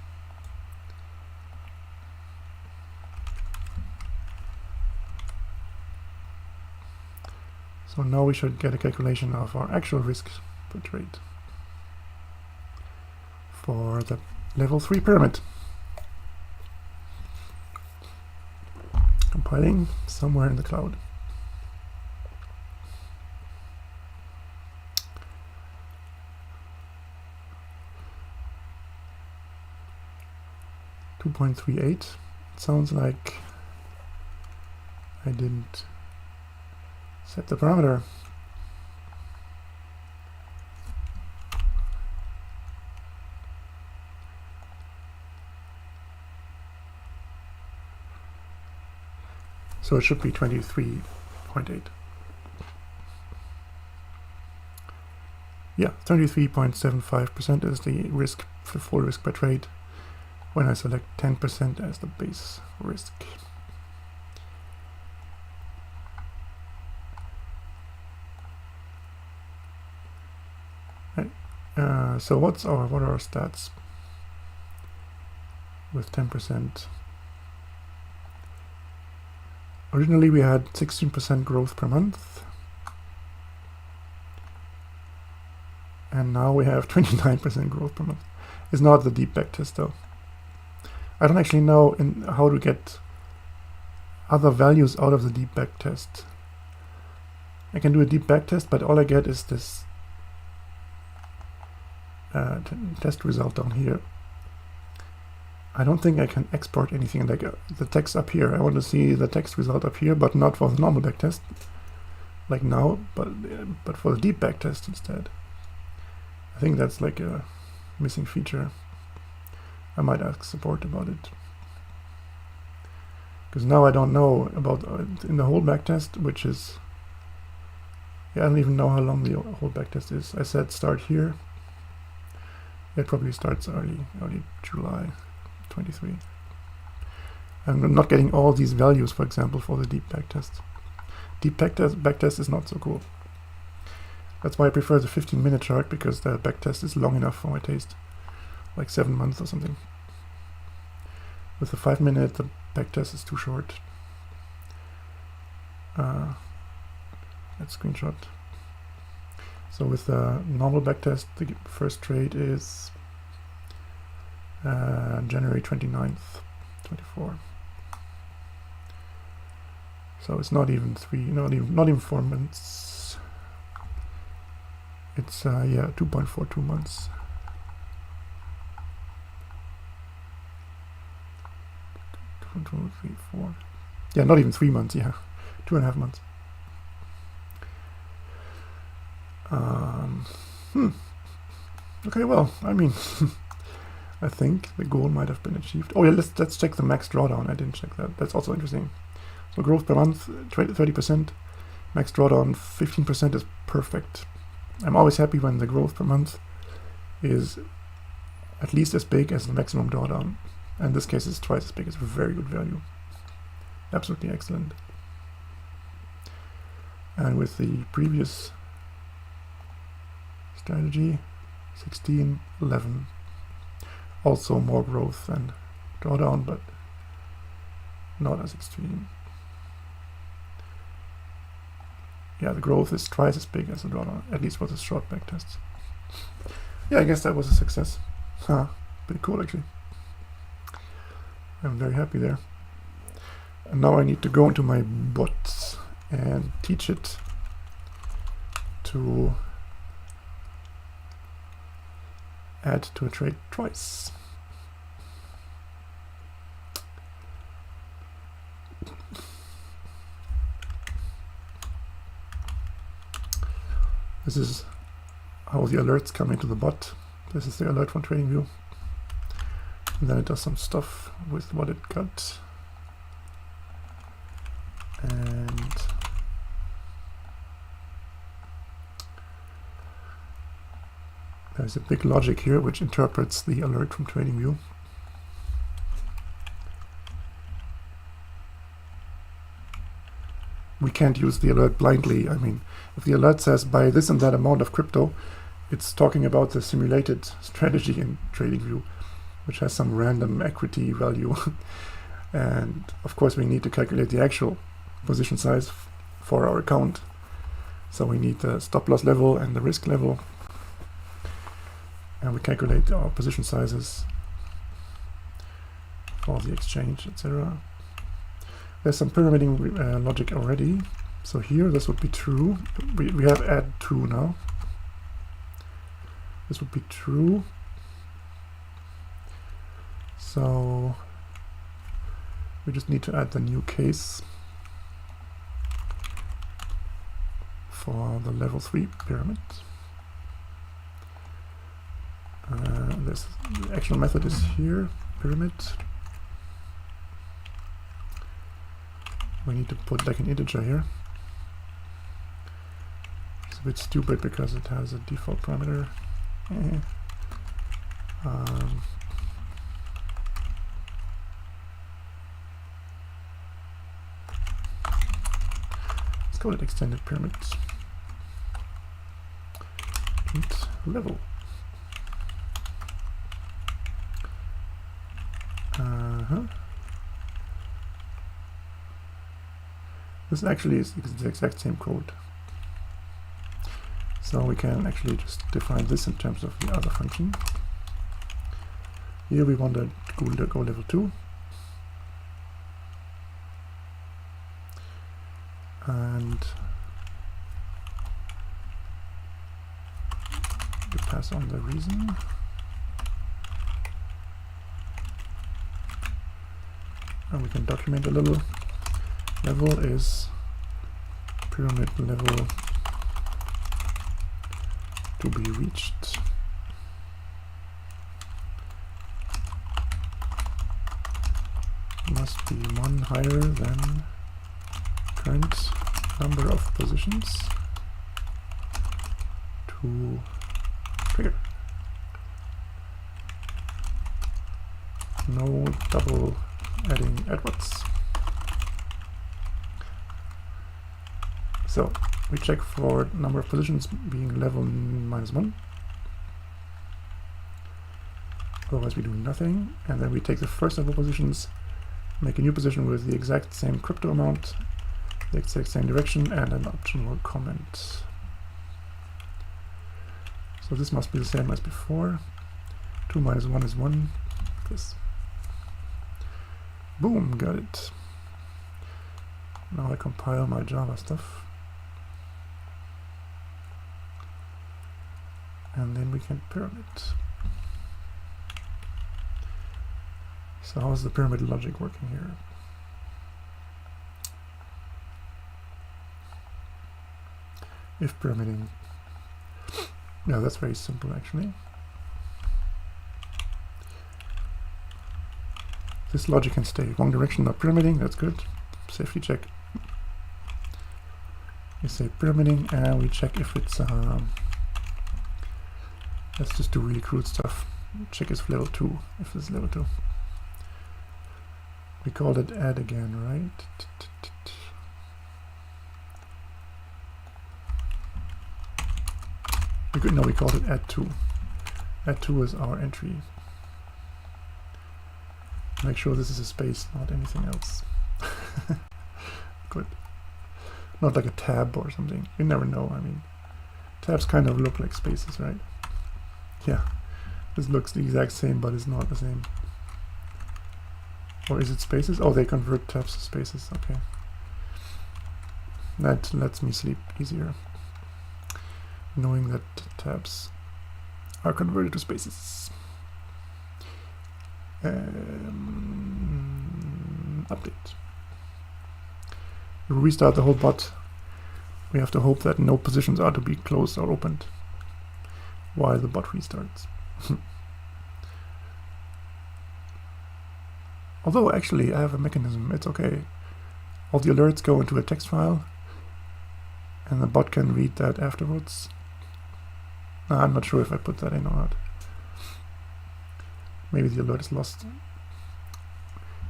[SPEAKER 1] So now we should get a calculation of our actual risk per trade for the level 3 pyramid. Compiling somewhere in the cloud. .38. It sounds like I didn't set the parameter. So it should be 23.8. Yeah, 33.75% is the risk for full risk per trade when I select 10% as the base risk. So what are our stats with 10%? Originally we had 16% growth per month, and now we have 29% growth per month. It's not the deep backtest though. I don't actually know how to get other values out of the deep backtest. I can do a deep backtest, but all I get is this test result down here. I don't think I can export anything like the text up here. I want to see the text result up here, but not for the normal backtest, like now, but for the deep backtest instead. I think that's like a missing feature. I might ask support about it, because now I don't know about in the whole backtest, which is, yeah, I don't even know how long the whole backtest is. I said start here. It probably starts early July 23. And I'm not getting all these values, for example, for the deep backtest. Deep backtest is not so cool. That's why I prefer the 15-minute chart, because the backtest is long enough for my taste. like 7 months or something. With the 5 minute, the backtest is too short. Let's screenshot. So with the normal backtest, the first trade is January 29th, 24. So it's not even not even 4 months. It's yeah, 2.42 months. Two, 3, 4. Yeah, not even 3 months. Yeah, 2.5 months. Okay, well, I mean, I think the goal might have been achieved. Oh yeah, let's check the max drawdown. I didn't check that. That's also interesting. So growth per month, 30%. Max drawdown, 15% is perfect. I'm always happy when the growth per month is at least as big as the maximum drawdown. And in this case, it's twice as big. It's a very good value. Absolutely excellent. And with the previous strategy, 16, 11. Also more growth than drawdown, but not as extreme. Yeah, the growth is twice as big as the drawdown, at least for the short back tests. Yeah, I guess that was a success. Pretty cool actually. I'm very happy there. And now I need to go into my bot and teach it to add to a trade twice. This is how the alerts come into the bot. This is the alert from TradingView. And then it does some stuff with what it got. And there's a big logic here which interprets the alert from TradingView. We can't use the alert blindly. I mean, if the alert says buy this and that amount of crypto, it's talking about the simulated strategy in TradingView, which has some random equity value. And of course we need to calculate the actual position size for our account. So we need the stop loss level and the risk level. And we calculate our position sizes for the exchange, etc. There's some pyramiding logic already. So here this would be true. We have add 2 now. This would be true. So we just need to add the new case for the level 3 pyramid. The actual method is here, pyramid. We need to put like an integer here. It's a bit stupid because it has a default parameter. Let's call it extended pyramid. Int level. This actually is the exact same code. So we can actually just define this in terms of the other function. Here we want to go level 2. And we pass on the reason. And we can document a little. Level is pyramid level to be reached. Must be 1 higher than current number of positions to trigger. No double adding Edwards. So we check for number of positions being level -1. Otherwise we do nothing, and then we take the first of our positions, make a new position with the exact same crypto amount, the exact same direction, and an optional comment. So this must be the same as before. 2 minus 1 is 1. This. Boom, got it. Now I compile my Java stuff. And then we can pyramid. So how is the pyramid logic working here? If pyramiding. Yeah, that's very simple actually. This logic can stay. Wrong direction, not pyramiding, that's good. Safety check. We say pyramiding and we check if it's let's just do really crude stuff. Check is level 2, if it's level 2. We called it add again, right? No, we called it add 2. Add 2 is our entry. Make sure this is a space, not anything else. Good. Not like a tab or something. You never know, I mean. Tabs kind of look like spaces, right? Yeah. This looks the exact same, but it's not the same. Or is it spaces? Oh, they convert tabs to spaces, okay. That lets me sleep easier, knowing that tabs are converted to spaces. Update. To restart the whole bot, we have to hope that no positions are to be closed or opened while the bot restarts. Although actually I have a mechanism, it's okay. All the alerts go into a text file and the bot can read that afterwards. I'm not sure if I put that in or not. Maybe the alert is lost.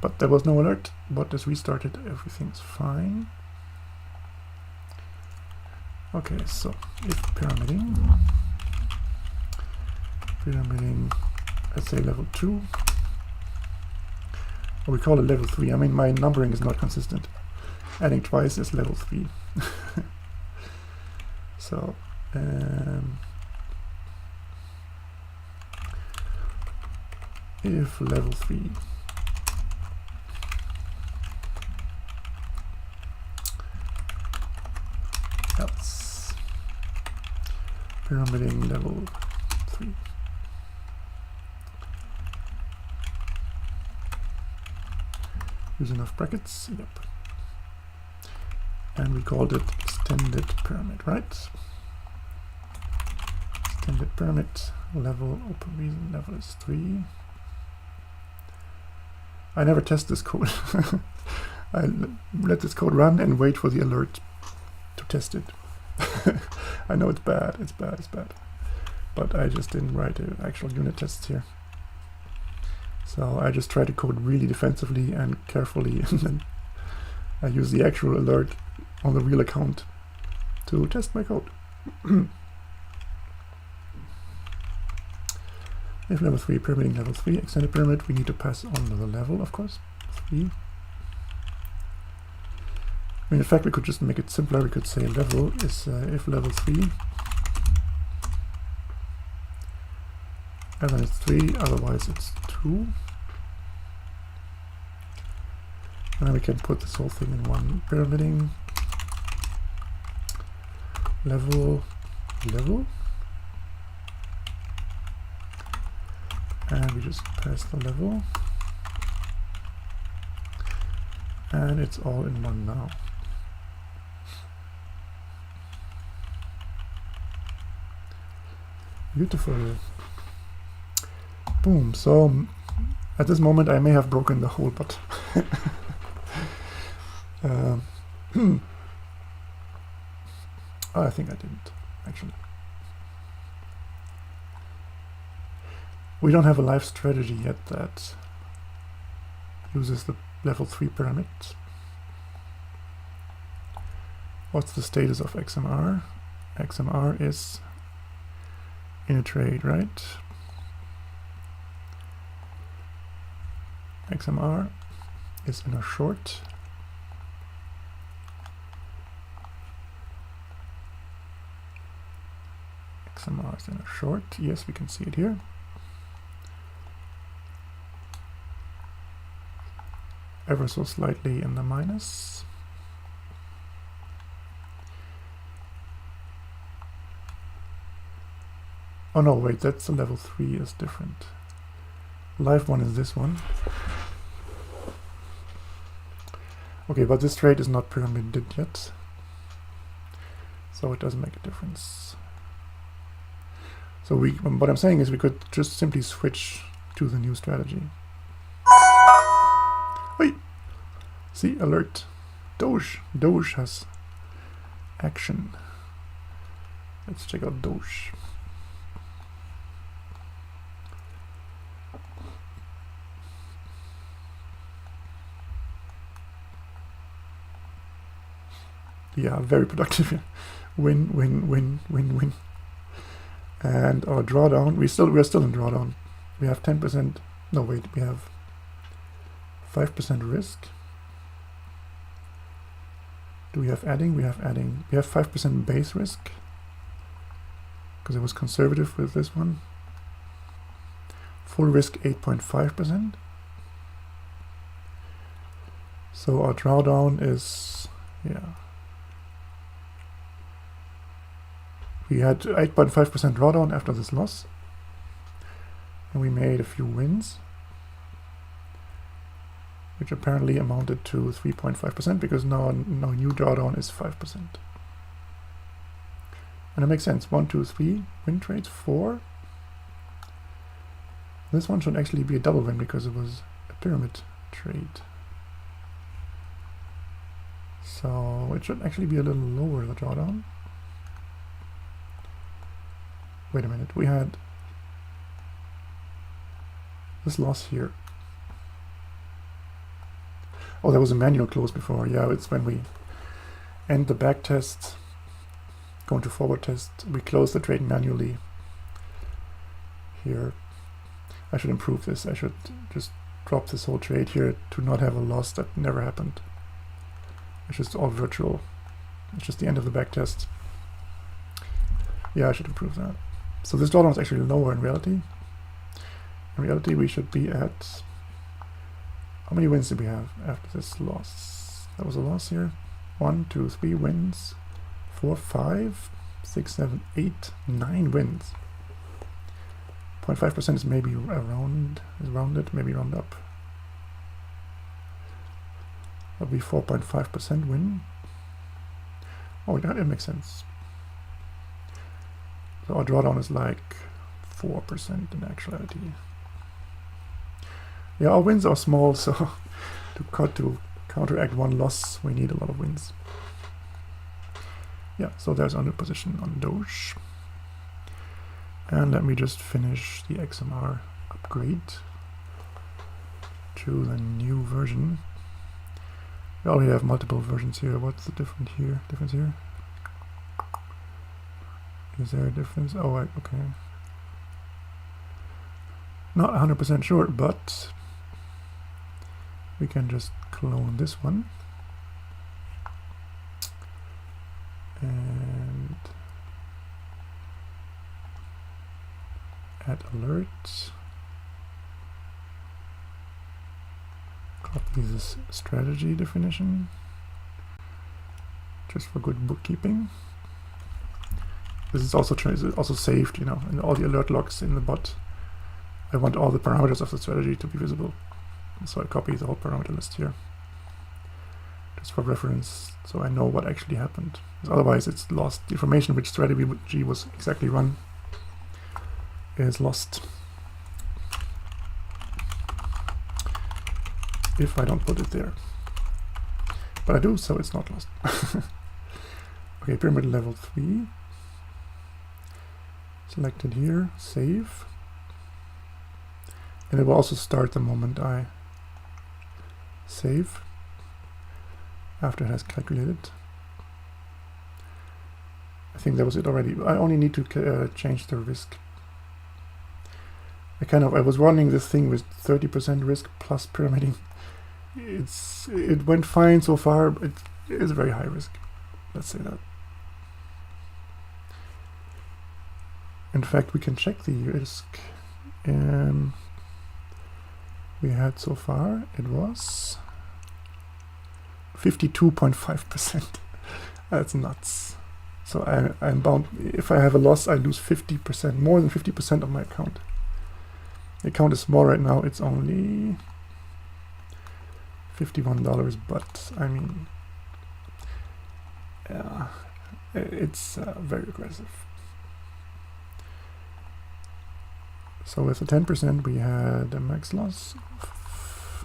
[SPEAKER 1] But there was no alert. Bot is restarted. Everything's fine. Okay, so if pyramiding, let's say level 2. Or we call it level 3. I mean, my numbering is not consistent. Adding twice is level 3. So, if level 3 else pyramiding level 3 use enough brackets, yep, and we called it extended pyramid, right? Extended pyramid level, open reason level is 3. I never test this code. I let this code run and wait for the alert to test it. I know it's bad, it's bad. But I just didn't write an actual unit test here. So I just try to code really defensively and carefully, and then I use the actual alert on the real account to test my code. If level 3, pyramiding level 3, extended pyramid, we need to pass on the level, of course, 3. I mean, in fact, we could just make it simpler. We could say level is if level 3, and then it's 3, otherwise it's 2. And then we can put this whole thing in one pyramiding level, and we just pass the level, and it's all in one now. Beautiful. Boom. So at this moment I may have broken the whole bot. I think I didn't, actually. We don't have a live strategy yet that uses the level 3 pyramid. What's the status of XMR? XMR is in a trade, right? XMR is in a short. XMR is in a short. Yes, we can see it here. Ever so slightly in the minus. Oh no, wait, that's the level 3 is different. Live one is this one. Okay, but this trade is not pyramided yet, so it doesn't make a difference. So what I'm saying is we could just simply switch to the new strategy. Wait, see, alert. Doge has action. Let's check out Doge. Yeah, very productive here. Win, win, win, win, win. And our drawdown, we're still in drawdown. We have 10%. No, wait, we have 5% risk. Do we have adding? We have adding. We have 5% base risk because it was conservative with this one. Full risk 8.5%. So our drawdown is, yeah. We had 8.5% drawdown after this loss, and we made a few wins, which apparently amounted to 3.5% because now new drawdown is 5%. And it makes sense. 1, 2, 3 win trades, 4. This one should actually be a double win because it was a pyramid trade. So it should actually be a little lower, the drawdown. Wait a minute, we had this loss here. Oh, there was a manual close before. Yeah, it's when we end the back test, go into forward test, we close the trade manually here. I should improve this. I should just drop this whole trade here to not have a loss that never happened. It's just all virtual. It's just the end of the back test. Yeah, I should improve that. So this drawdown is actually lower in reality. In reality, we should be at... How many wins did we have after this loss? That was a loss here. 1, 2, 3 wins. 4, 5, 6, 7, 8, 9 wins. 0.5% is maybe rounded, maybe round up. That'll be 4.5% win. Oh, yeah, it makes sense. So our drawdown is like 4% in actuality. Yeah, our wins are small, so to counteract one loss, we need a lot of wins. Yeah, so there's our new position on Doge. And let me just finish the XMR upgrade to the new version. We already have multiple versions here. What's the difference here? Is there a difference? Oh, okay. Not 100% sure, but we can just clone this one and add alert. Copy this strategy definition just for good bookkeeping. This is also saved, you know, in all the alert logs in the bot. I want all the parameters of the strategy to be visible, so I copy the whole parameter list here, just for reference, so I know what actually happened. Because otherwise, it's lost. The information which strategy was exactly run is lost if I don't put it there. But I do, so it's not lost. Okay, pyramid level 3. Selected here, save. And it will also start the moment I save, after it has calculated. I think that was it already. I only need to change the risk. I was running this thing with 30% risk plus pyramiding. It went fine so far, but it is very high risk. Let's say that. In fact, we can check the risk. We had so far, it was 52.5%. That's nuts. So I'm bound, if I have a loss, I lose 50%, more than 50% of my account. The account is small right now, it's only $51, but I mean, yeah, it's very aggressive. So with the 10%, we had a max loss of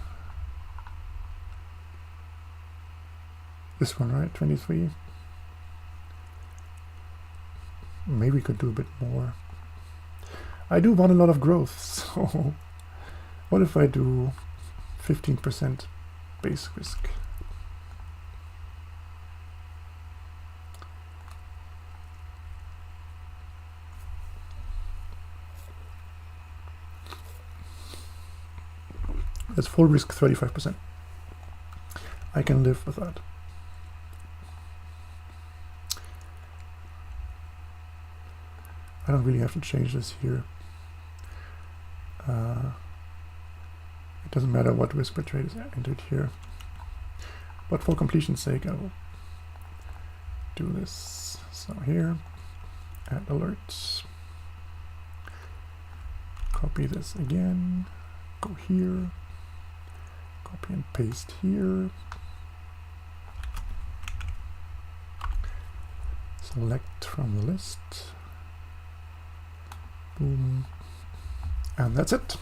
[SPEAKER 1] this one, right? 23. Maybe we could do a bit more. I do want a lot of growth, so what if I do 15% base risk? That's full risk 35%. I can live with that. I don't really have to change this here. It doesn't matter what risk per trade is entered here. But for completion's sake, I will do this. So here, add alerts. Copy this again. Go here. Copy and paste here. Select from the list. Boom. And that's it.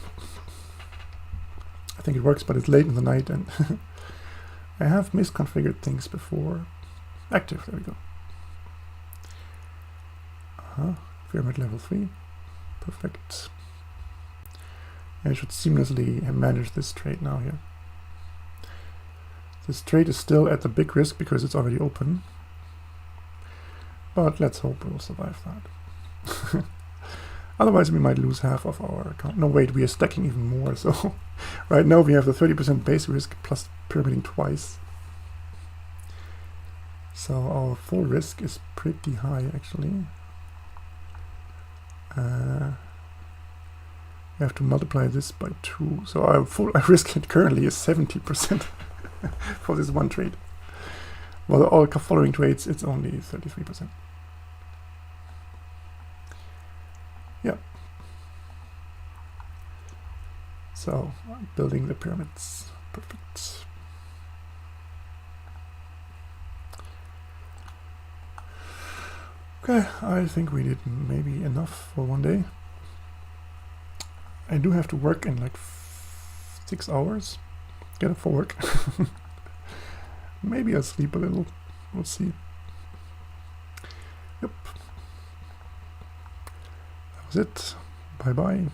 [SPEAKER 1] I think it works, but it's late in the night and I have misconfigured things before. Active, there we go. Pyramid level 3. Perfect. And I should seamlessly manage this trade now here. This trade is still at the big risk because it's already open. But let's hope we'll survive that. Otherwise we might lose half of our account. No, wait, we are stacking even more. So right now we have the 30% base risk plus pyramiding twice. So our full risk is pretty high actually. We have to multiply this by 2. So our full risk currently is 70% for this one trade. Well, all following trades, it's only 33%. Yeah. So, building the pyramids. Perfect. Okay, I think we did maybe enough for one day. I do have to work in like 6 hours. Get up for work. Maybe I'll sleep a little. We'll see. Yep. That was it. Bye bye.